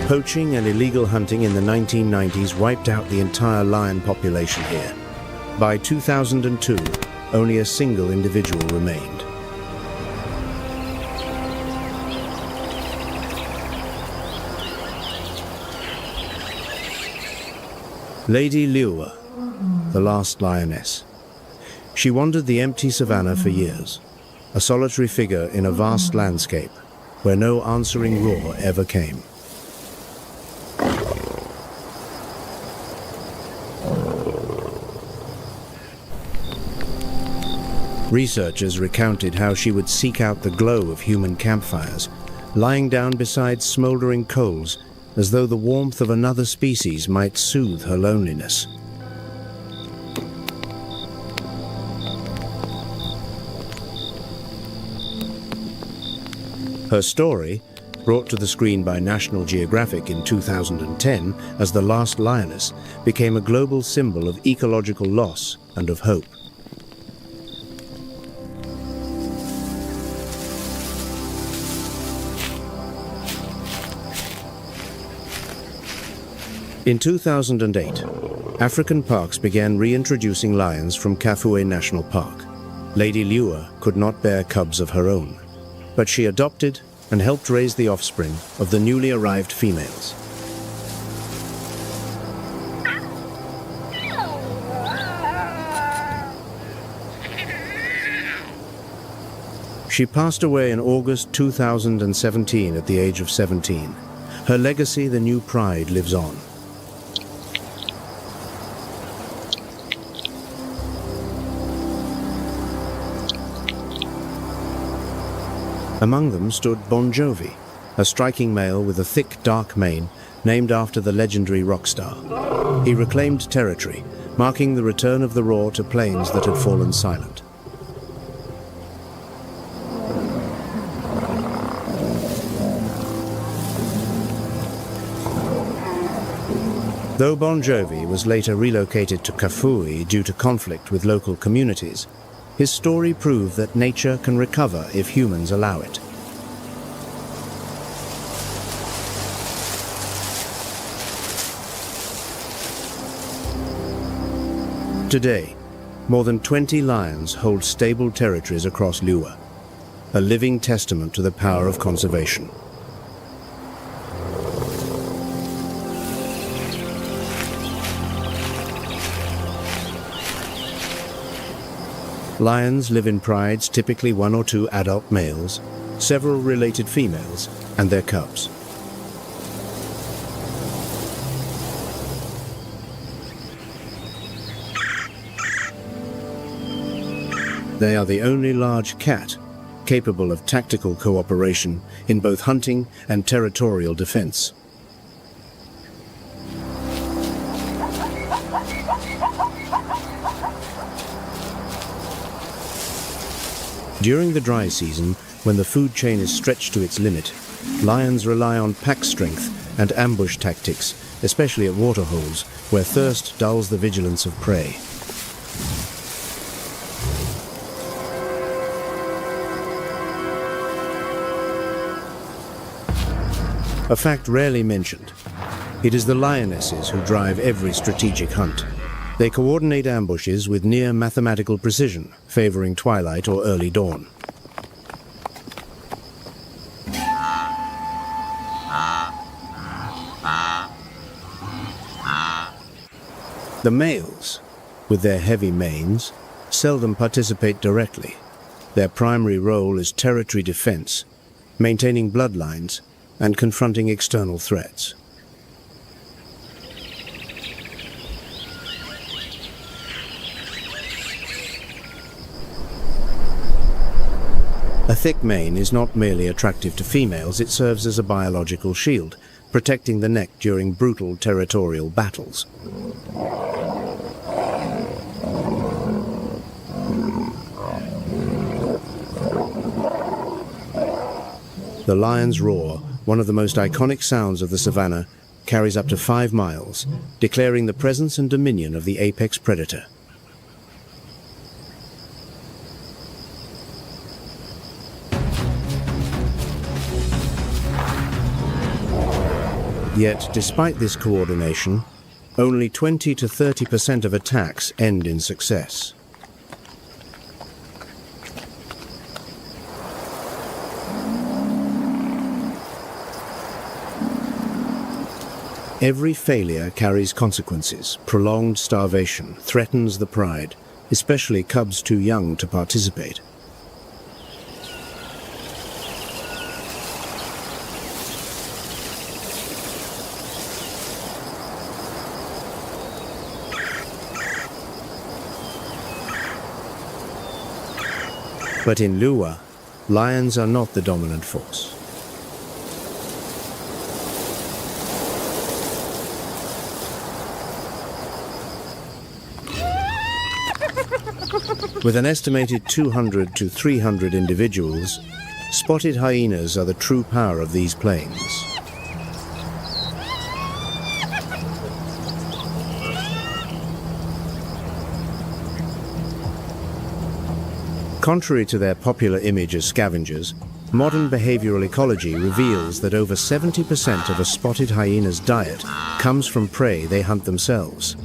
Poaching and illegal hunting in the 1990s wiped out the entire lion population here. By 2002, only a single individual remained. Lady Liuwa, the last lioness. She wandered the empty savannah for years, a solitary figure in a vast landscape where no answering roar ever came. Researchers recounted how she would seek out the glow of human campfires, lying down beside smoldering coals as though the warmth of another species might soothe her loneliness. Her story, brought to the screen by National Geographic in 2010 as The Last Lioness, became a global symbol of ecological loss and of hope. In 2008, African parks began reintroducing lions from Kafue National Park. Lady Liuwa could not bear cubs of her own, but she adopted and helped raise the offspring of the newly arrived females. She passed away in August 2017 at the age of 17. Her legacy, the new pride, lives on. Among them stood Bon Jovi, a striking male with a thick, dark mane named after the legendary rock star. He reclaimed territory, marking the return of the roar to plains that had fallen silent. Though Bon Jovi was later relocated to Kafue due to conflict with local communities, his story proved that nature can recover if humans allow it. Today, more than 20 lions hold stable territories across Liuwa, a living testament to the power of conservation. Lions live in prides, typically 1 or 2 adult males, several related females, and their cubs. They are the only large cat capable of tactical cooperation in both hunting and territorial defense. During the dry season, when the food chain is stretched to its limit, lions rely on pack strength and ambush tactics, especially at waterholes, where thirst dulls the vigilance of prey. A fact rarely mentioned. It is the lionesses who drive every strategic hunt. They coordinate ambushes with near mathematical precision, favoring twilight or early dawn. The males, with their heavy manes, seldom participate directly. Their primary role is territory defense, maintaining bloodlines, and confronting external threats. A thick mane is not merely attractive to females, it serves as a biological shield, protecting the neck during brutal territorial battles. The lion's roar, one of the most iconic sounds of the savannah, carries up to 5 miles, declaring the presence and dominion of the apex predator. Yet, despite this coordination, only 20 to 30% of attacks end in success. Every failure carries consequences. Prolonged starvation threatens the pride, especially cubs too young to participate. But in Liuwa, lions are not the dominant force. With an estimated 200 to 300 individuals, spotted hyenas are the true power of these plains. Contrary to their popular image as scavengers, modern behavioral ecology reveals that over 70% of a spotted hyena's diet comes from prey they hunt themselves.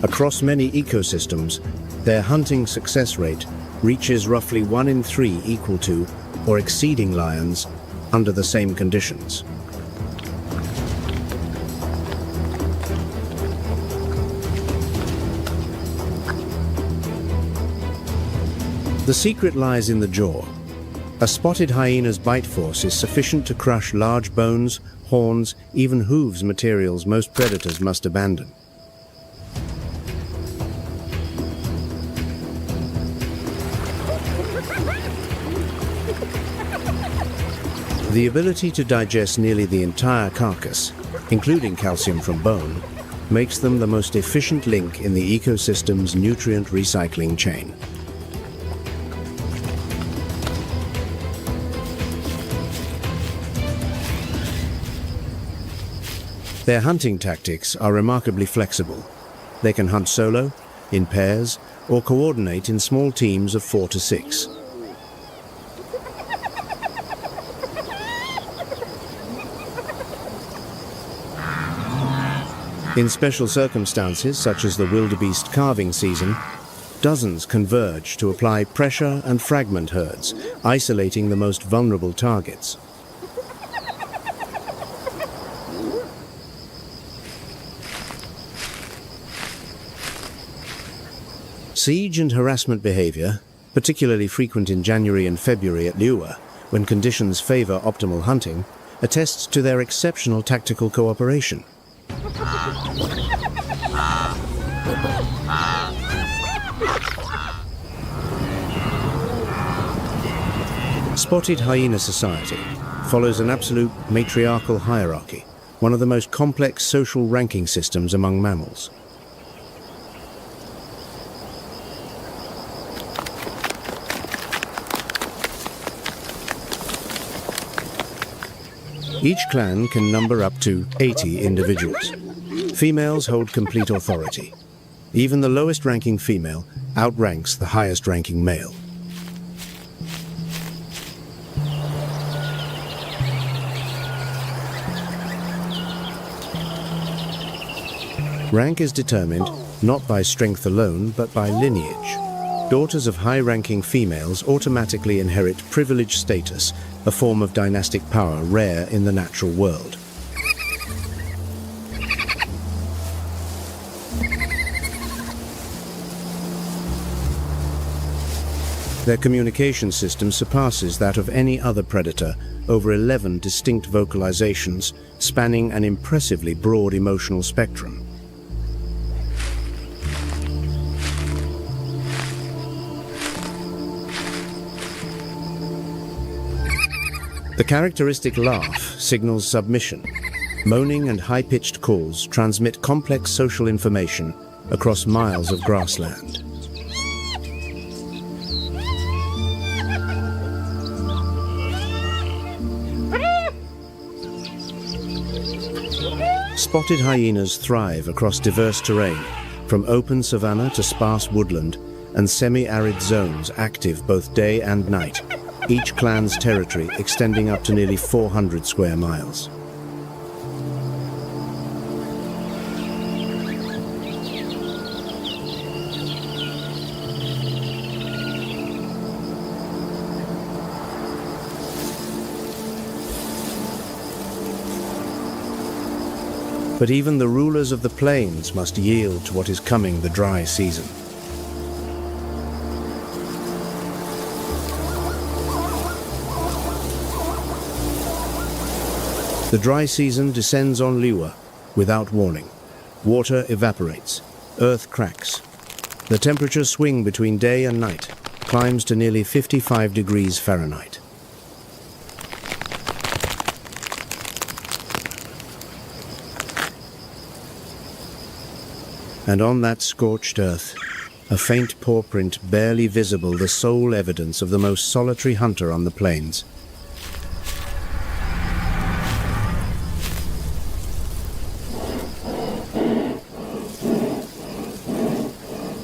Across many ecosystems, their hunting success rate reaches roughly 1 in 3 equal to or exceeding lions under the same conditions. The secret lies in the jaw. A spotted hyena's bite force is sufficient to crush large bones horns, even hooves, materials most predators must abandon. The ability to digest nearly the entire carcass, including calcium from bone, makes them the most efficient link in the ecosystem's nutrient recycling chain. Their hunting tactics are remarkably flexible. They can hunt solo, in pairs, or coordinate in small teams of 4 to 6. In special circumstances, such as the wildebeest calving season, dozens converge to apply pressure and fragment herds, isolating the most vulnerable targets. Siege and harassment behavior, particularly frequent in January and February at Liuwa, when conditions favor optimal hunting, attests to their exceptional tactical cooperation. Spotted hyena society follows an absolute matriarchal hierarchy, one of the most complex social ranking systems among mammals. Each clan can number up to 80 individuals. Females hold complete authority. Even the lowest ranking female outranks the highest ranking male. Rank is determined not by strength alone, but by lineage. Daughters of high-ranking females automatically inherit privileged status, a form of dynastic power rare in the natural world. Their communication system surpasses that of any other predator, over 11 distinct vocalizations, spanning an impressively broad emotional spectrum. The characteristic laugh signals submission. Moaning and high-pitched calls transmit complex social information across miles of grassland. Spotted hyenas thrive across diverse terrain, from open savanna to sparse woodland and semi-arid zones active both day and night, each clan's territory extending up to nearly 400 square miles. But even the rulers of the plains must yield to what is coming the dry season. The dry season descends on Liuwa without warning. Water evaporates, earth cracks. The temperatures swing between day and night, climbs to nearly 55 degrees Fahrenheit. And on that scorched earth, a faint paw print barely visible, the sole evidence of the most solitary hunter on the plains.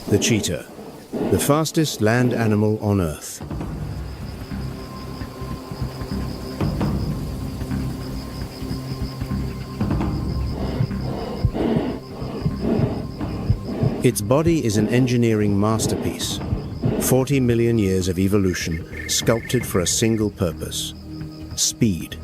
The cheetah, the fastest land animal on Earth. Its body is an engineering masterpiece. 40 million years of evolution sculpted for a single purpose: speed.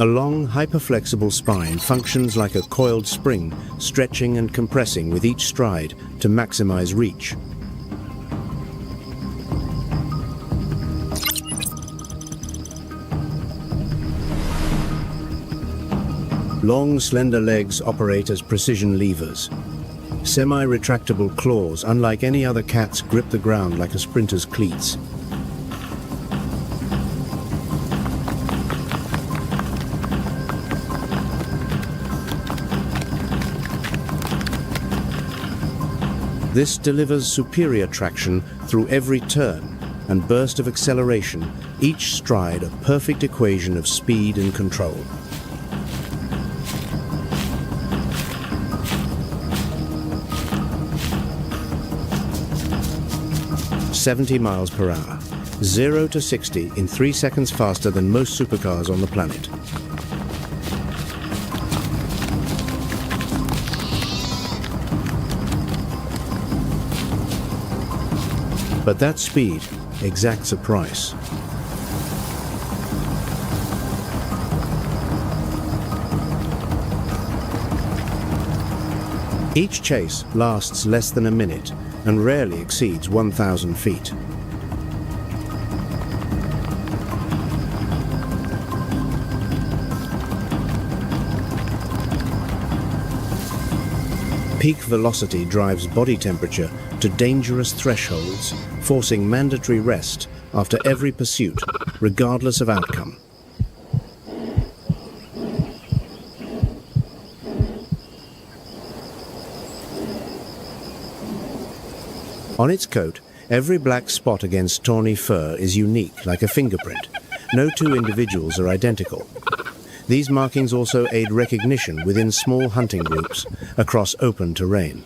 A long, hyperflexible spine functions like a coiled spring, stretching and compressing with each stride to maximize reach. Long, slender legs operate as precision levers. Semi-retractable claws, unlike any other cat's, grip the ground like a sprinter's cleats. This delivers superior traction through every turn and burst of acceleration, each stride a perfect equation of speed and control. "70 miles per hour, 0 to 60 in 3 seconds faster than most supercars on the planet. But that speed exacts a price. Each chase lasts less than a minute and rarely exceeds 1,000 feet. Peak velocity drives body temperature to dangerous thresholds, forcing mandatory rest after every pursuit, regardless of outcome. On its coat, every black spot against tawny fur is unique, like a fingerprint. No two individuals are identical. These markings also aid recognition within small hunting groups across open terrain.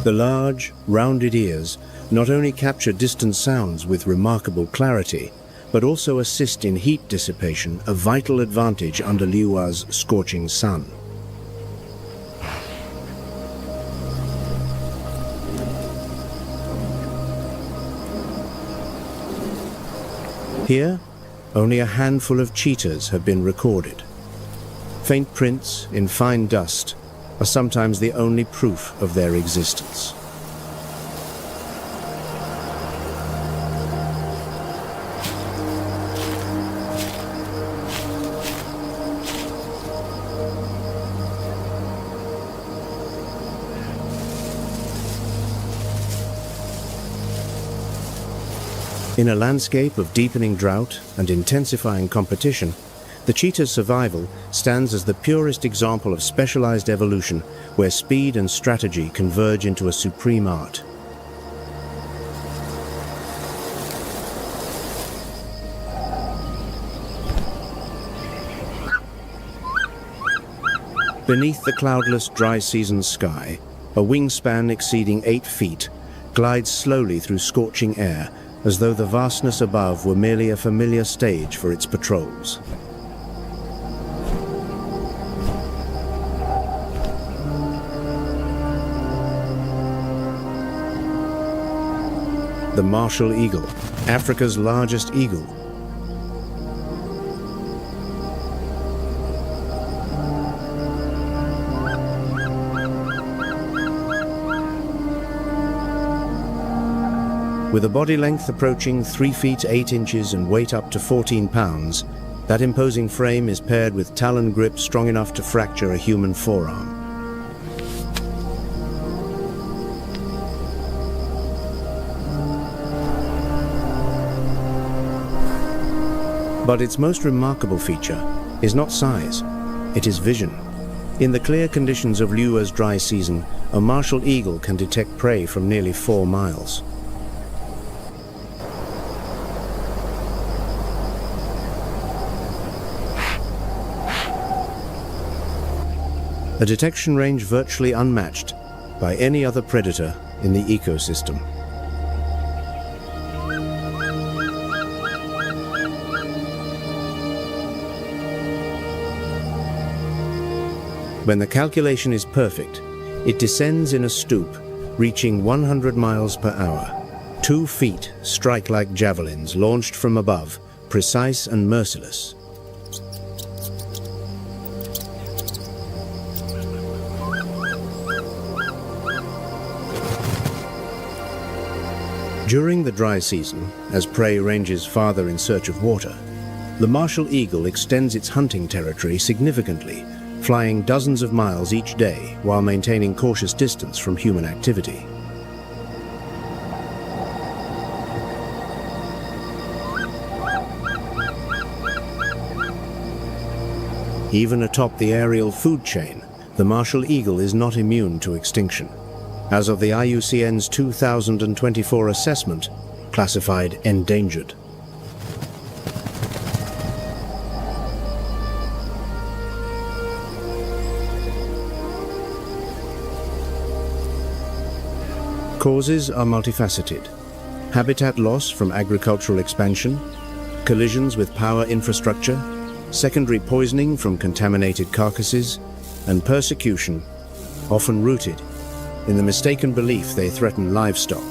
The large, rounded ears not only capture distant sounds with remarkable clarity, but also assist in heat dissipation, a vital advantage under Liuwa's scorching sun. Here, only a handful of cheetahs have been recorded. Faint prints in fine dust are sometimes the only proof of their existence. In a landscape of deepening drought and intensifying competition, the cheetah's survival stands as the purest example of specialized evolution where speed and strategy converge into a supreme art. Beneath the cloudless dry season sky, a wingspan exceeding 8 feet glides slowly through scorching air, as though the vastness above were merely a familiar stage for its patrols. The Martial Eagle, Africa's largest eagle. With a body length approaching 3 feet 8 inches and weight up to 14 pounds, that imposing frame is paired with talon grip strong enough to fracture a human forearm. But its most remarkable feature is not size, it is vision. In the clear conditions of Liuwa's dry season, a martial eagle can detect prey from nearly 4 miles. A detection range virtually unmatched by any other predator in the ecosystem. When the calculation is perfect, it descends in a stoop, reaching 100 miles per hour. 2 feet strike like javelins launched from above, precise and merciless. During the dry season, as prey ranges farther in search of water, the Martial Eagle extends its hunting territory significantly, flying dozens of miles each day while maintaining cautious distance from human activity. Even atop the aerial food chain, the Martial Eagle is not immune to extinction. As of the IUCN's 2024 assessment, classified endangered. Causes are multifaceted. Habitat loss from agricultural expansion, collisions with power infrastructure, secondary poisoning from contaminated carcasses, and persecution, often rooted in the mistaken belief they threaten livestock.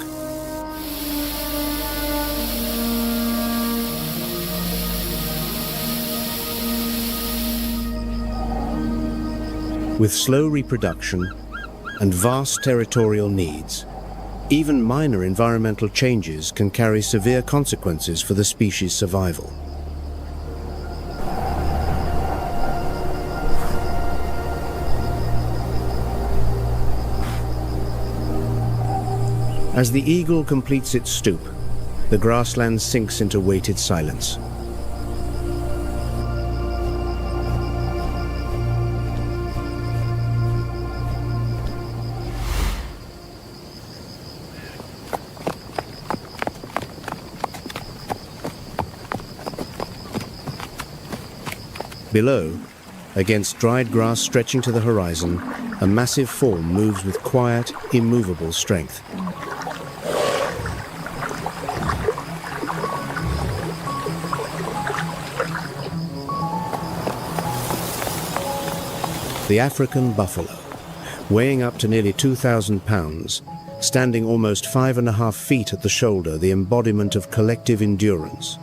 With slow reproduction and vast territorial needs, even minor environmental changes can carry severe consequences for the species' survival. As the eagle completes its stoop, the grassland sinks into weighted silence. Below, against dried grass stretching to the horizon, a massive form moves with quiet, immovable strength. The African buffalo, weighing up to nearly 2,000 pounds, standing almost 5.5 feet at the shoulder, the embodiment of collective endurance.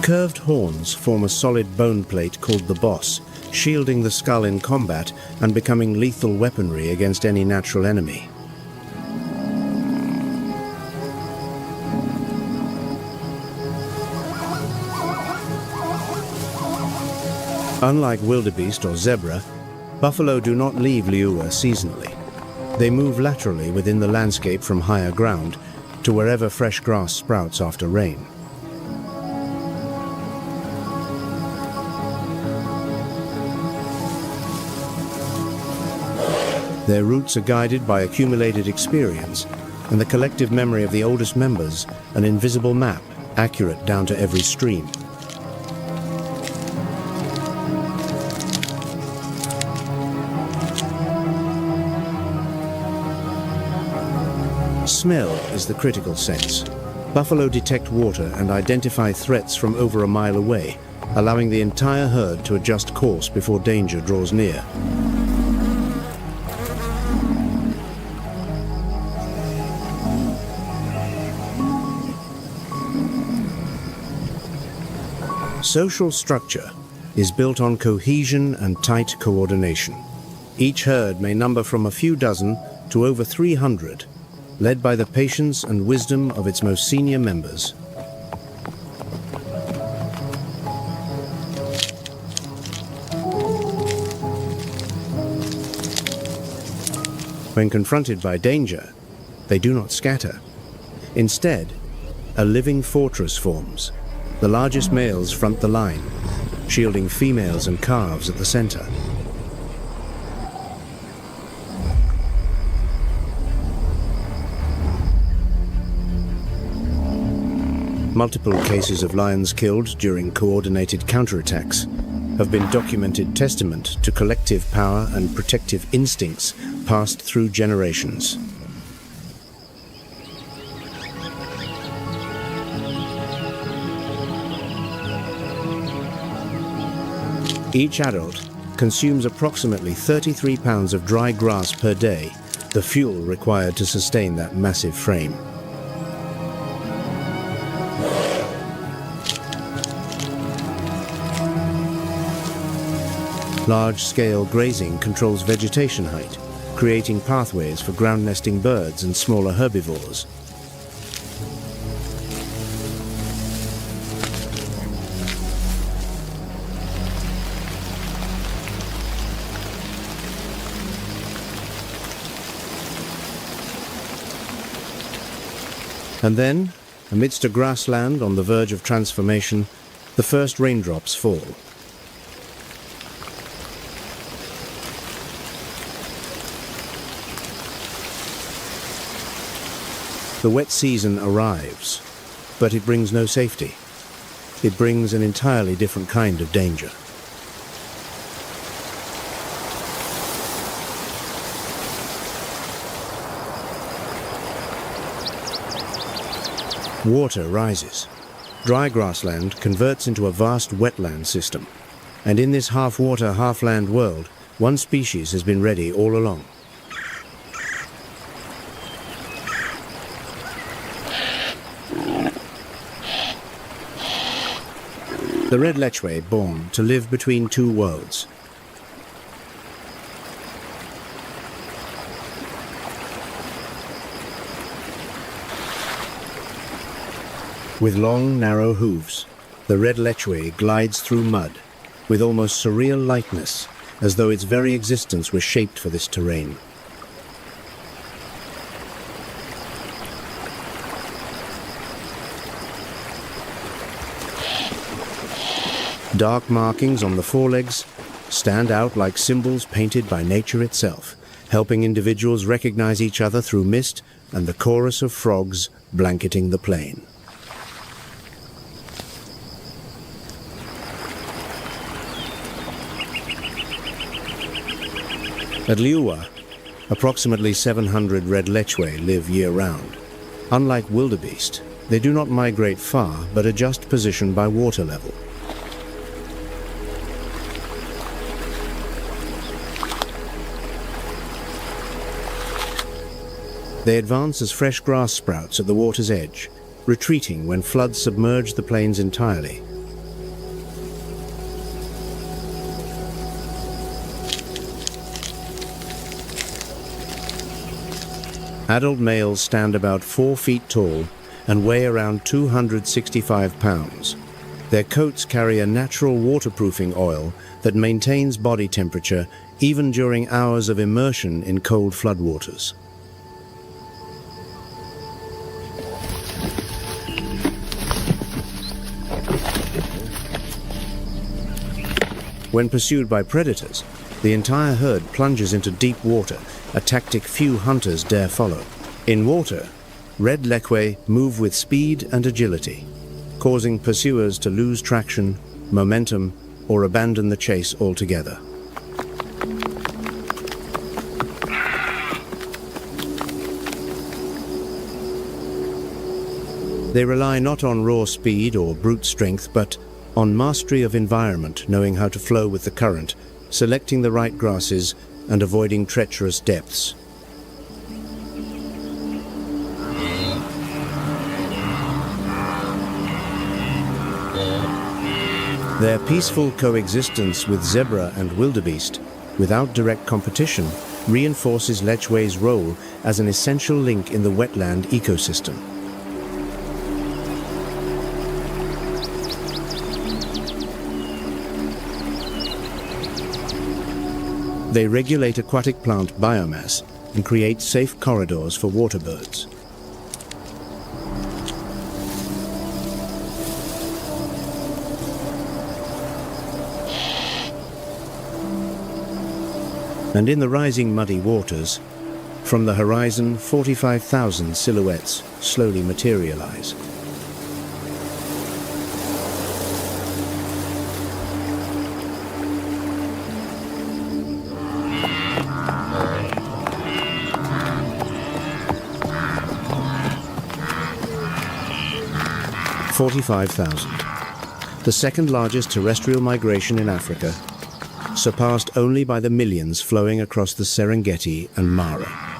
Curved horns form a solid bone plate called the boss, shielding the skull in combat and becoming lethal weaponry against any natural enemy. Unlike wildebeest or zebra, buffalo do not leave Liuwa seasonally. They move laterally within the landscape from higher ground to wherever fresh grass sprouts after rain. Their routes are guided by accumulated experience and the collective memory of the oldest members, an invisible map, accurate down to every stream. Smell is the critical sense. Buffalo detect water and identify threats from over a mile away, allowing the entire herd to adjust course before danger draws near. Social structure is built on cohesion and tight coordination. Each herd may number from a few dozen to over 300, led by the patience and wisdom of its most senior members. When confronted by danger, they do not scatter. Instead, a living fortress forms. The largest males front the line, shielding females and calves at the center. Multiple cases of lions killed during coordinated counterattacks have been documented, testament to collective power and protective instincts passed through generations. Each adult consumes approximately 33 pounds of dry grass per day, the fuel required to sustain that massive frame. Large-scale grazing controls vegetation height, creating pathways for ground-nesting birds and smaller herbivores. And then, amidst a grassland on the verge of transformation, the first raindrops fall. The wet season arrives, but it brings no safety. It brings an entirely different kind of danger. Water rises. Dry grassland converts into a vast wetland system. And in this half-water, half-land world, one species has been ready all along. The red lechwe born to live between two worlds. With long, narrow hooves, the red lechwe glides through mud with almost surreal lightness, as though its very existence was shaped for this terrain. Dark markings on the forelegs stand out like symbols painted by nature itself, helping individuals recognize each other through mist and the chorus of frogs blanketing the plain. At Liuwa, approximately 700 red lechwe live year-round. Unlike wildebeest, they do not migrate far but adjust position by water level. They advance as fresh grass sprouts at the water's edge, retreating when floods submerge the plains entirely. Adult males stand about 4 feet tall and weigh around 265 pounds. Their coats carry a natural waterproofing oil that maintains body temperature even during hours of immersion in cold floodwaters. When pursued by predators, the entire herd plunges into deep water, a tactic few hunters dare follow. In water, red lechwe move with speed and agility, causing pursuers to lose traction, momentum, or abandon the chase altogether. They rely not on raw speed or brute strength, but on mastery of environment, knowing how to flow with the current, selecting the right grasses, and avoiding treacherous depths. Their peaceful coexistence with zebra and wildebeest, without direct competition, reinforces lechwe's role as an essential link in the wetland ecosystem. They regulate aquatic plant biomass and create safe corridors for water birds. And in the rising muddy waters, from the horizon 45,000 silhouettes slowly materialize. The second largest terrestrial migration in Africa, surpassed only by the millions flowing across the Serengeti and Mara.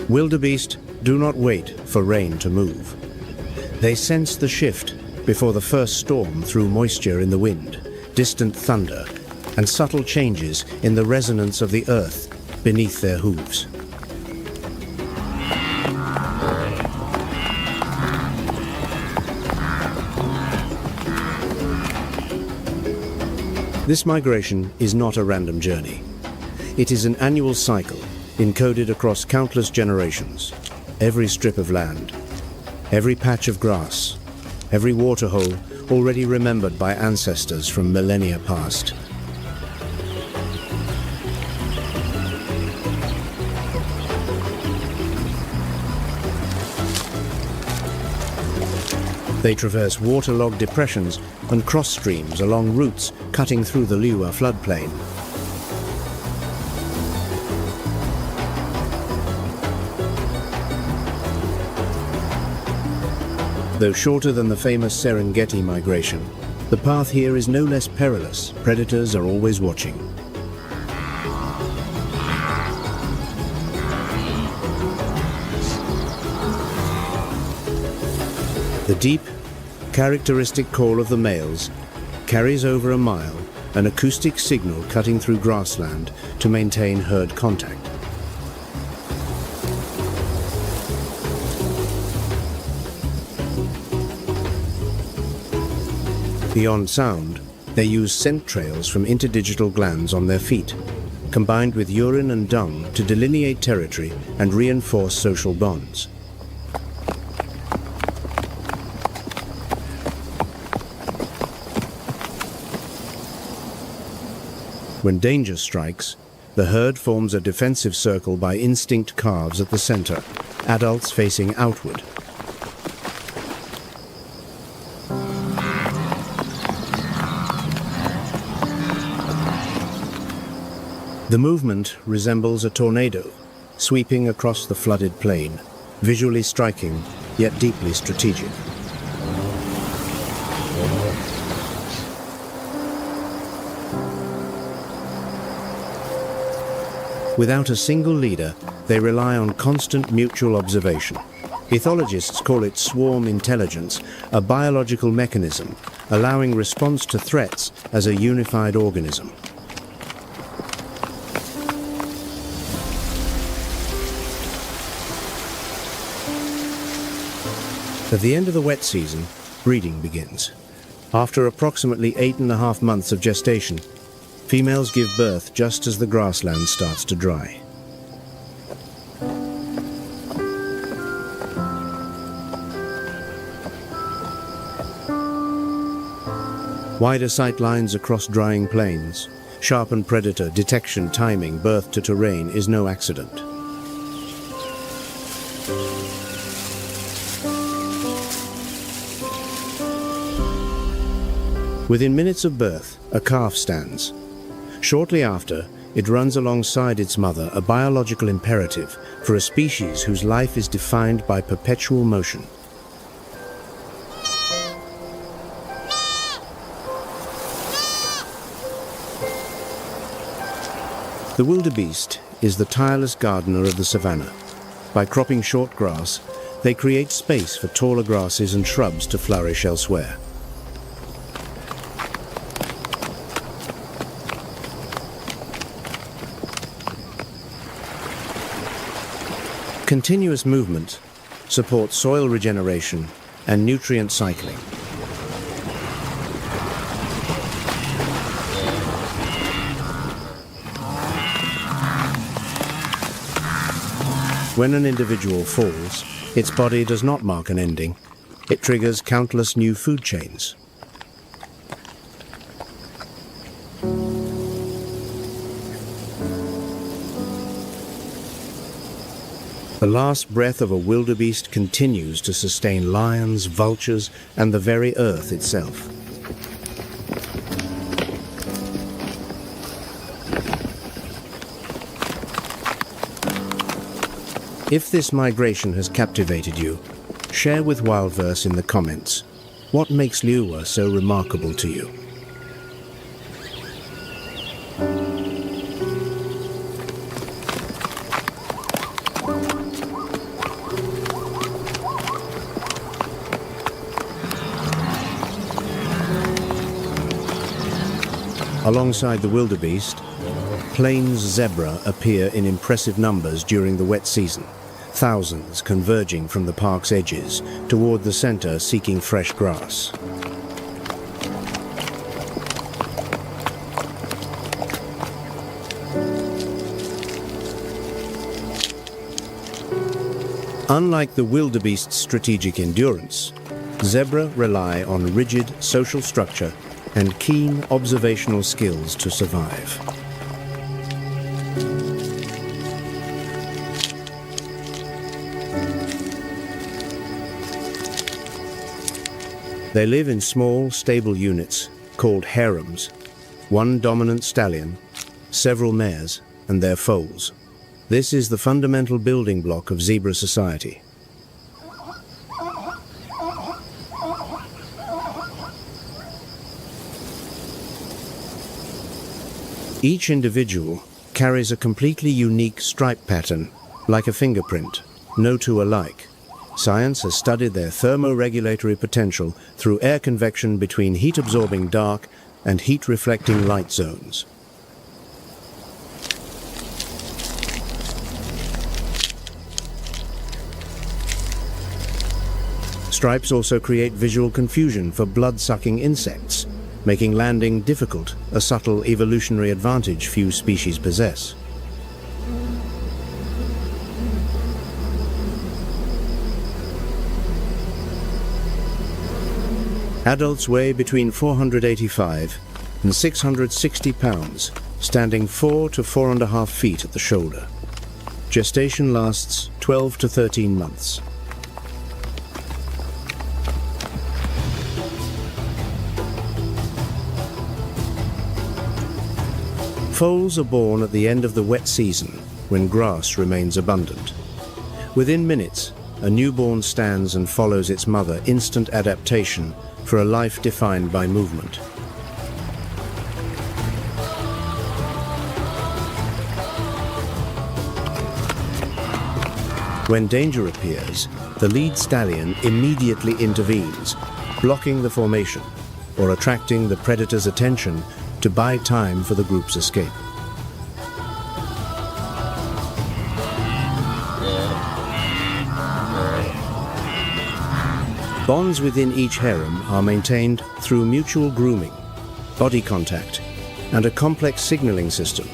Wildebeest do not wait for rain to move. They sense the shift before the first storm through moisture in the wind, distant thunder, and subtle changes in the resonance of the earth beneath their hooves. This migration is not a random journey. It is an annual cycle encoded across countless generations. Every strip of land, every patch of grass, every waterhole already remembered by ancestors from millennia past. They traverse waterlogged depressions and cross streams along routes cutting through the Liuwa floodplain. Though shorter than the famous Serengeti migration, the path here is no less perilous. Predators are always watching. The deep, characteristic call of the males carries over a mile, an acoustic signal cutting through grassland to maintain herd contact. Beyond sound, they use scent trails from interdigital glands on their feet, combined with urine and dung to delineate territory and reinforce social bonds. When danger strikes, the herd forms a defensive circle by instinct calves at the center, adults facing outward. The movement resembles a tornado, sweeping across the flooded plain, visually striking, yet deeply strategic. Without a single leader, they rely on constant mutual observation. Ethologists call it swarm intelligence, a biological mechanism allowing response to threats as a unified organism. At the end of the wet season, breeding begins. After approximately 8.5 months of gestation, females give birth just as the grassland starts to dry. Wider sight lines across drying plains, sharpened predator detection timing birth to terrain is no accident. Within minutes of birth, a calf stands. Shortly after, it runs alongside its mother, a biological imperative for a species whose life is defined by perpetual motion. The wildebeest is the tireless gardener of the savanna. By cropping short grass, they create space for taller grasses and shrubs to flourish elsewhere. Continuous movement supports soil regeneration and nutrient cycling. When an individual falls, its body does not mark an ending. It triggers countless new food chains. The last breath of a wildebeest continues to sustain lions, vultures, and the very earth itself. If this migration has captivated you, share with Wildverse in the comments what makes Liuwa so remarkable to you. Alongside the wildebeest, plains zebra appear in impressive numbers during the wet season, thousands converging from the park's edges toward the center seeking fresh grass. Unlike the wildebeest's strategic endurance, zebra rely on rigid social structure and keen observational skills to survive. They live in small, stable units called harems, one dominant stallion, several mares, and their foals. This is the fundamental building block of zebra society. Each individual carries a completely unique stripe pattern, like a fingerprint, no two alike. Science has studied their thermoregulatory potential through air convection between heat-absorbing dark and heat-reflecting light zones. Stripes also create visual confusion for blood-sucking insects, making landing difficult, a subtle evolutionary advantage few species possess. Adults weigh between 485 and 660 pounds, standing 4 to 4.5 feet at the shoulder. Gestation lasts 12 to 13 months. Foals are born at the end of the wet season, when grass remains abundant. Within minutes, a newborn stands and follows its mother, instant adaptation for a life defined by movement. When danger appears, the lead stallion immediately intervenes, blocking the formation or attracting the predator's attention to buy time for the group's escape. Bonds within each harem are maintained through mutual grooming, body contact, and a complex signaling system,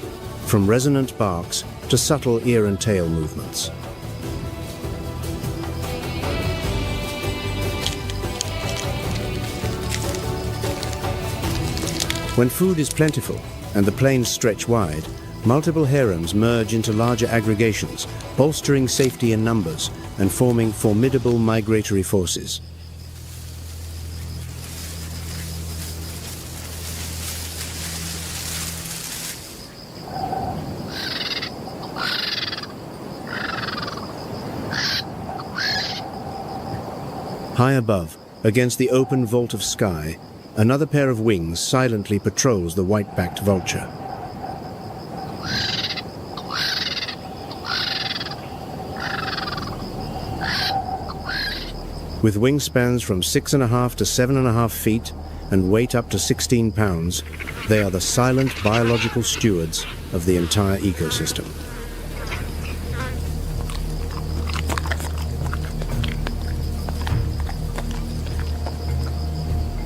from resonant barks to subtle ear and tail movements. When food is plentiful and the plains stretch wide, multiple harems merge into larger aggregations, bolstering safety in numbers and forming formidable migratory forces. High above, against the open vault of sky, another pair of wings silently patrols the white-backed vulture. With wingspans from 6.5 to 7.5 feet and weight up to 16 pounds, they are the silent biological stewards of the entire ecosystem.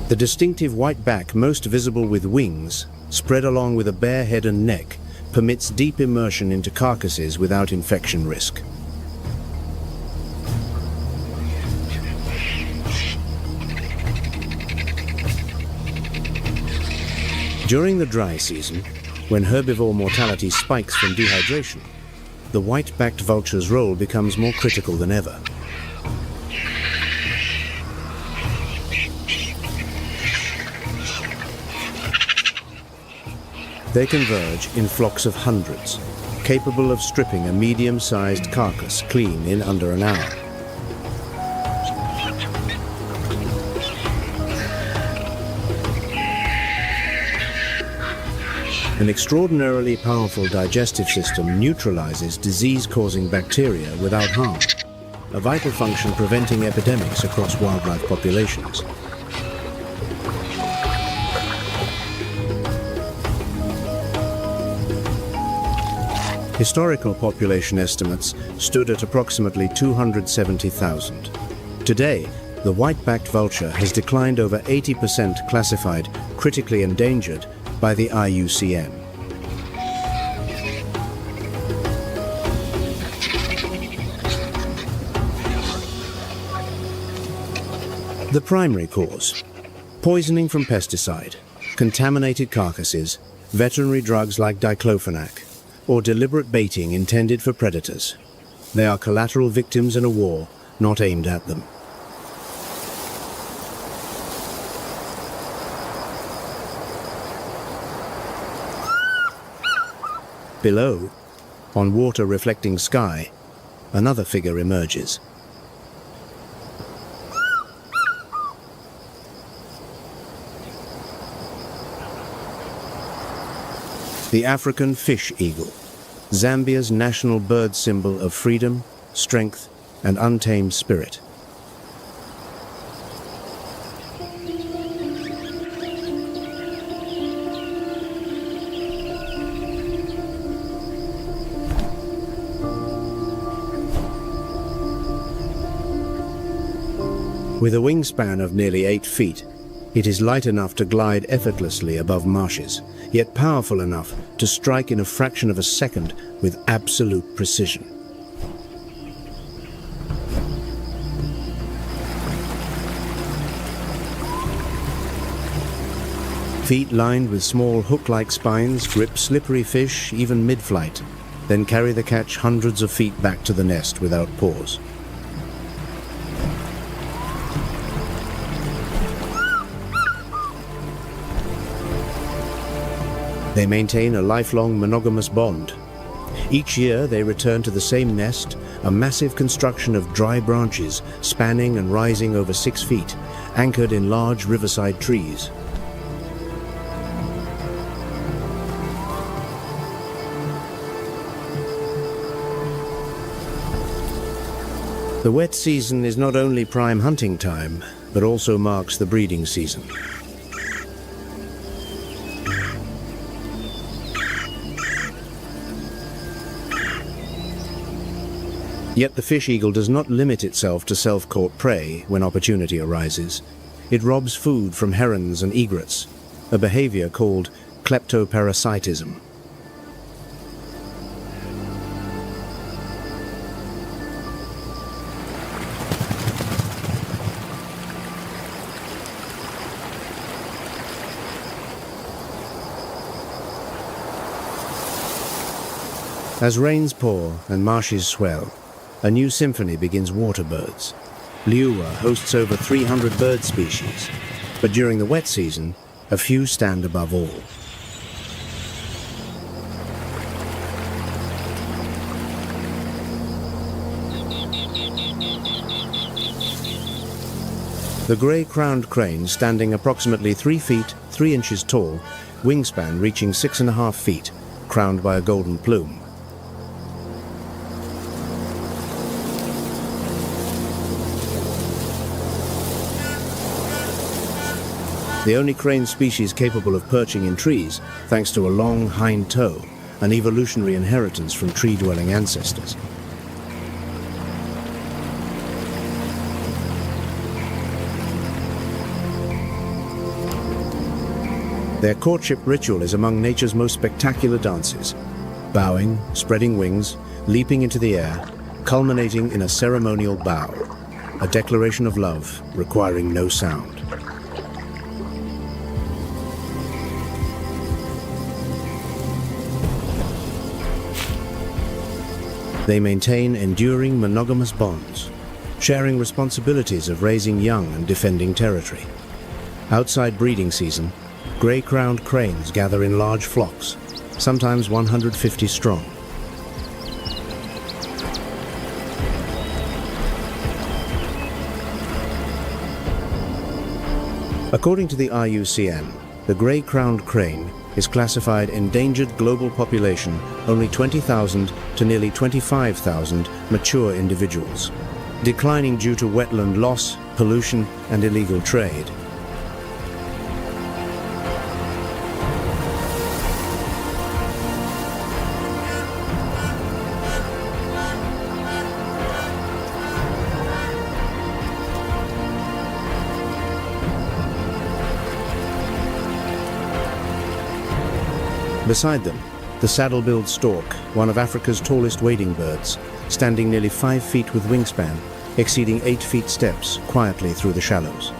The distinctive white back, most visible with wings, spread along with a bare head and neck, permits deep immersion into carcasses without infection risk. During the dry season, when herbivore mortality spikes from dehydration, the white-backed vulture's role becomes more critical than ever. They converge in flocks of hundreds, capable of stripping a medium-sized carcass clean in under an hour. An extraordinarily powerful digestive system neutralizes disease-causing bacteria without harm, a vital function preventing epidemics across wildlife populations. Historical population estimates stood at approximately 270,000. Today, the white-backed vulture has declined over 80%, classified critically endangered by the IUCN. The primary cause: poisoning from pesticide, contaminated carcasses, veterinary drugs like diclofenac, or deliberate baiting intended for predators. They are collateral victims in a war not aimed at them. Below, on water-reflecting sky, another figure emerges. The African fish eagle, Zambia's national bird symbol of freedom, strength, and untamed spirit. With a wingspan of nearly 8 feet, it is light enough to glide effortlessly above marshes, yet powerful enough to strike in a fraction of a second with absolute precision. Feet lined with small hook-like spines grip slippery fish even mid-flight, then carry the catch hundreds of feet back to the nest without pause. They maintain a lifelong monogamous bond. Each year they return to the same nest, a massive construction of dry branches spanning and rising over 6 feet, anchored in large riverside trees. The wet season is not only prime hunting time, but also marks the breeding season. Yet the fish eagle does not limit itself to self-caught prey when opportunity arises. It robs food from herons and egrets, a behavior called kleptoparasitism. As rains pour and marshes swell, a new symphony begins waterbirds. Liuwa hosts over 300 bird species, but during the wet season, a few stand above all. The grey-crowned crane, standing approximately 3 feet 3 inches tall, wingspan reaching 6.5 feet, crowned by a golden plume. The only crane species capable of perching in trees, thanks to a long hind toe, an evolutionary inheritance from tree-dwelling ancestors. Their courtship ritual is among nature's most spectacular dances, bowing, spreading wings, leaping into the air, culminating in a ceremonial bow, a declaration of love requiring no sound. They maintain enduring monogamous bonds, sharing responsibilities of raising young and defending territory. Outside breeding season, grey-crowned cranes gather in large flocks, sometimes 150 strong. According to the IUCN, the grey-crowned crane is classified endangered global population only 20,000 to nearly 25,000 mature individuals, declining due to wetland loss, pollution, and illegal trade. Beside them, the saddle-billed stork, one of Africa's tallest wading birds, standing nearly 5 feet with wingspan, exceeding 8 feet steps quietly through the shallows.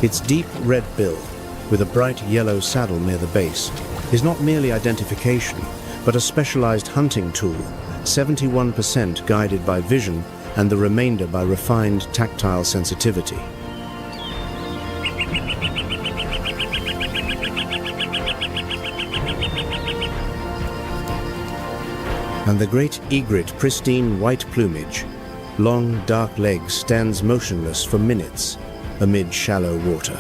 Its deep red bill, with a bright yellow saddle near the base, is not merely identification, but a specialized hunting tool, 71% guided by vision and the remainder by refined tactile sensitivity. And the great egret, pristine white plumage, long dark legs, stands motionless for minutes amid shallow water.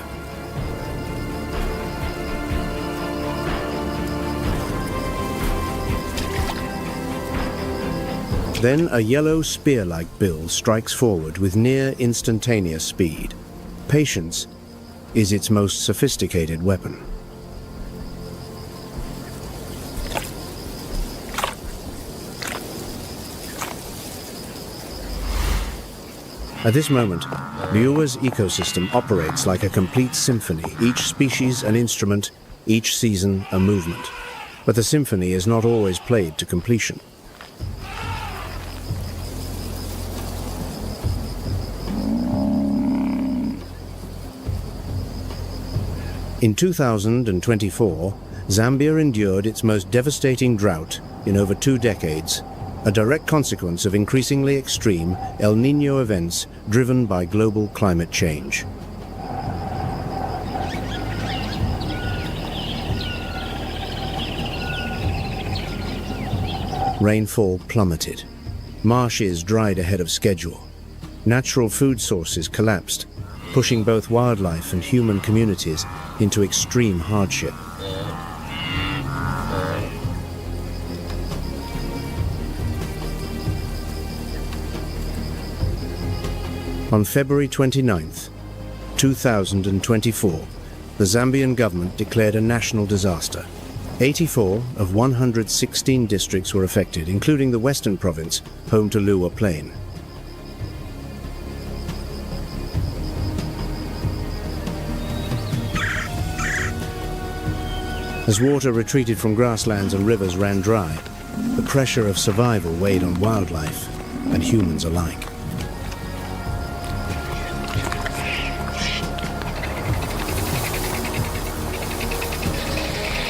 Then a yellow spear-like bill strikes forward with near instantaneous speed. Patience is its most sophisticated weapon. At this moment, Liuwa's ecosystem operates like a complete symphony, each species an instrument, each season a movement. But the symphony is not always played to completion. In 2024, Zambia endured its most devastating drought in over 2 decades, a direct consequence of increasingly extreme El Niño events driven by global climate change. Rainfall plummeted. Marshes dried ahead of schedule. Natural food sources collapsed, pushing both wildlife and human communities into extreme hardship. On February 29th, 2024, the Zambian government declared a national disaster. 84 of 116 districts were affected, including the Western Province, home to Liuwa Plain. As water retreated from grasslands and rivers ran dry, the pressure of survival weighed on wildlife and humans alike.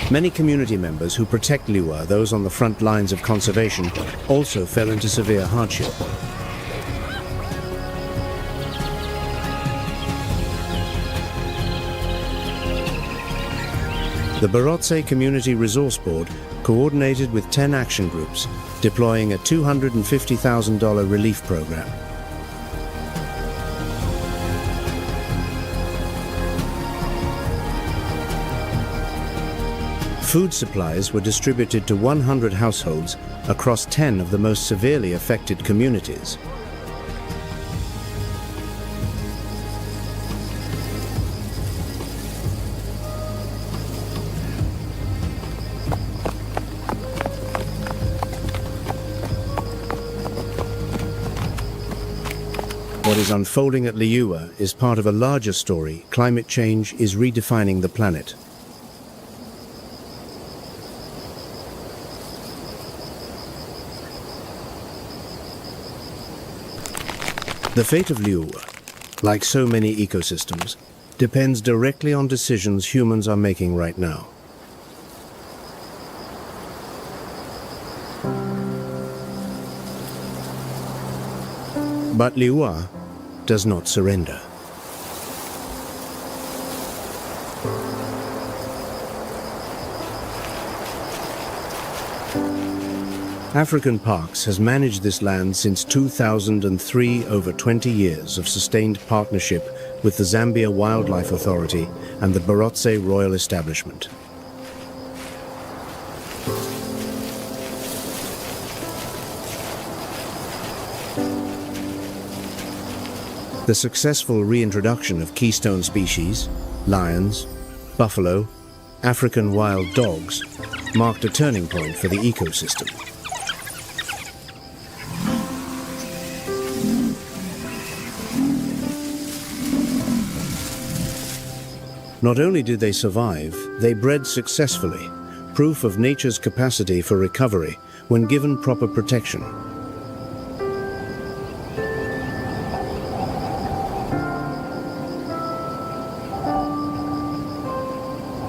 Many community members who protect Liuwa, those on the front lines of conservation, also fell into severe hardship. The Barotse Community Resource Board coordinated with 10 action groups, deploying a $250,000 relief program. Food supplies were distributed to 100 households across 10 of the most severely affected communities. What is unfolding at Liuwa is part of a larger story. Climate change is redefining the planet. The fate of Liuwa, like so many ecosystems, depends directly on decisions humans are making right now. But Liuwa does not surrender. African Parks has managed this land since 2003, over 20 years of sustained partnership with the Zambia Wildlife Authority and the Barotse Royal Establishment. The successful reintroduction of keystone species, lions, buffalo, African wild dogs, marked a turning point for the ecosystem. Not only did they survive, they bred successfully, proof of nature's capacity for recovery when given proper protection.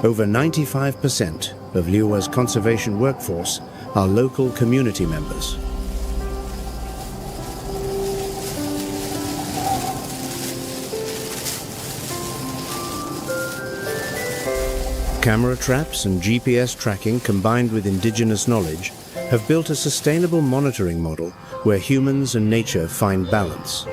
Over 95% of Liuwa's conservation workforce are local community members. Camera traps and GPS tracking combined with indigenous knowledge have built a sustainable monitoring model where humans and nature find balance.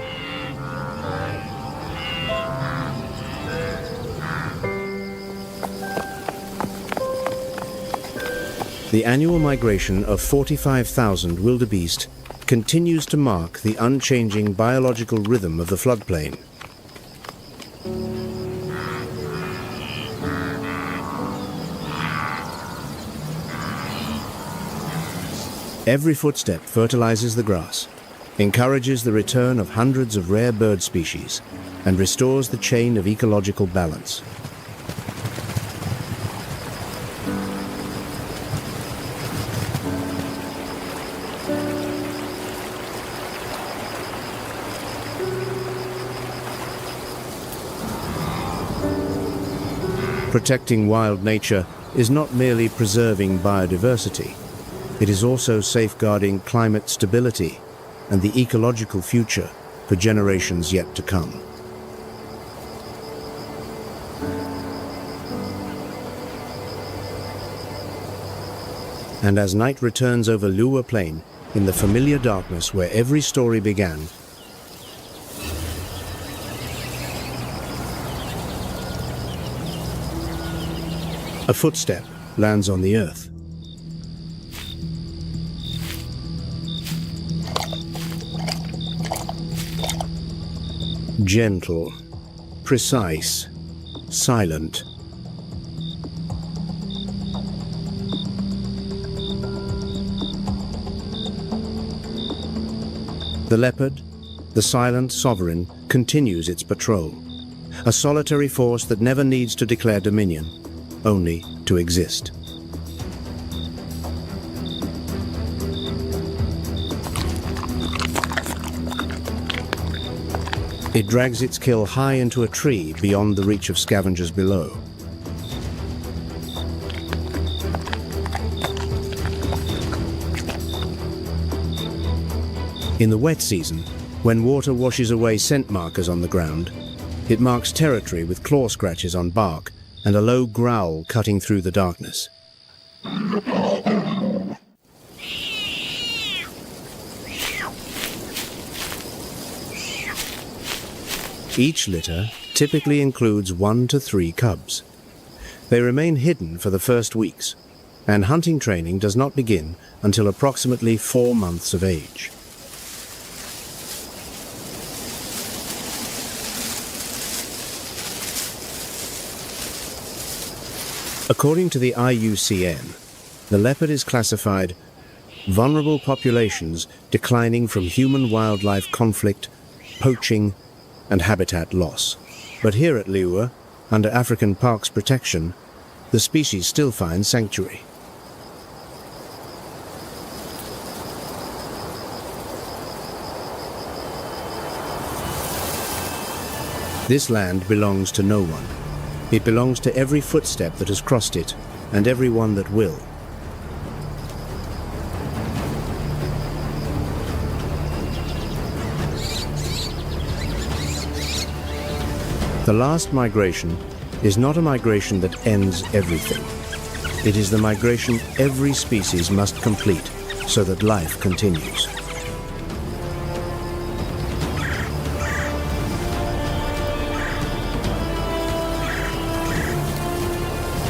The annual migration of 45,000 wildebeest continues to mark the unchanging biological rhythm of the floodplain. Every footstep fertilizes the grass, encourages the return of hundreds of rare bird species, and restores the chain of ecological balance. Protecting wild nature is not merely preserving biodiversity. It is also safeguarding climate stability and the ecological future for generations yet to come. And as night returns over Liuwa Plain, in the familiar darkness where every story began, a footstep lands on the earth. Gentle, precise, silent. The leopard, the silent sovereign, continues its patrol, a solitary force that never needs to declare dominion, only to exist. It drags its kill high into a tree beyond the reach of scavengers below. In the wet season, when water washes away scent markers on the ground, it marks territory with claw scratches on bark and a low growl cutting through the darkness. Each litter typically includes 1 to 3 cubs. They remain hidden for the first weeks, and hunting training does not begin until approximately 4 months of age. According to the IUCN, the leopard is classified vulnerable populations declining from human-wildlife conflict, poaching, and habitat loss. But here at Liuwa, under African Parks protection, the species still finds sanctuary. This land belongs to no one. It belongs to every footstep that has crossed it, and every one that will. The last migration is not a migration that ends everything. It is the migration every species must complete so that life continues.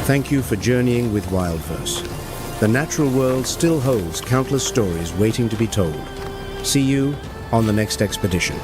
Thank you for journeying with Wildverse. The natural world still holds countless stories waiting to be told. See you on the next expedition.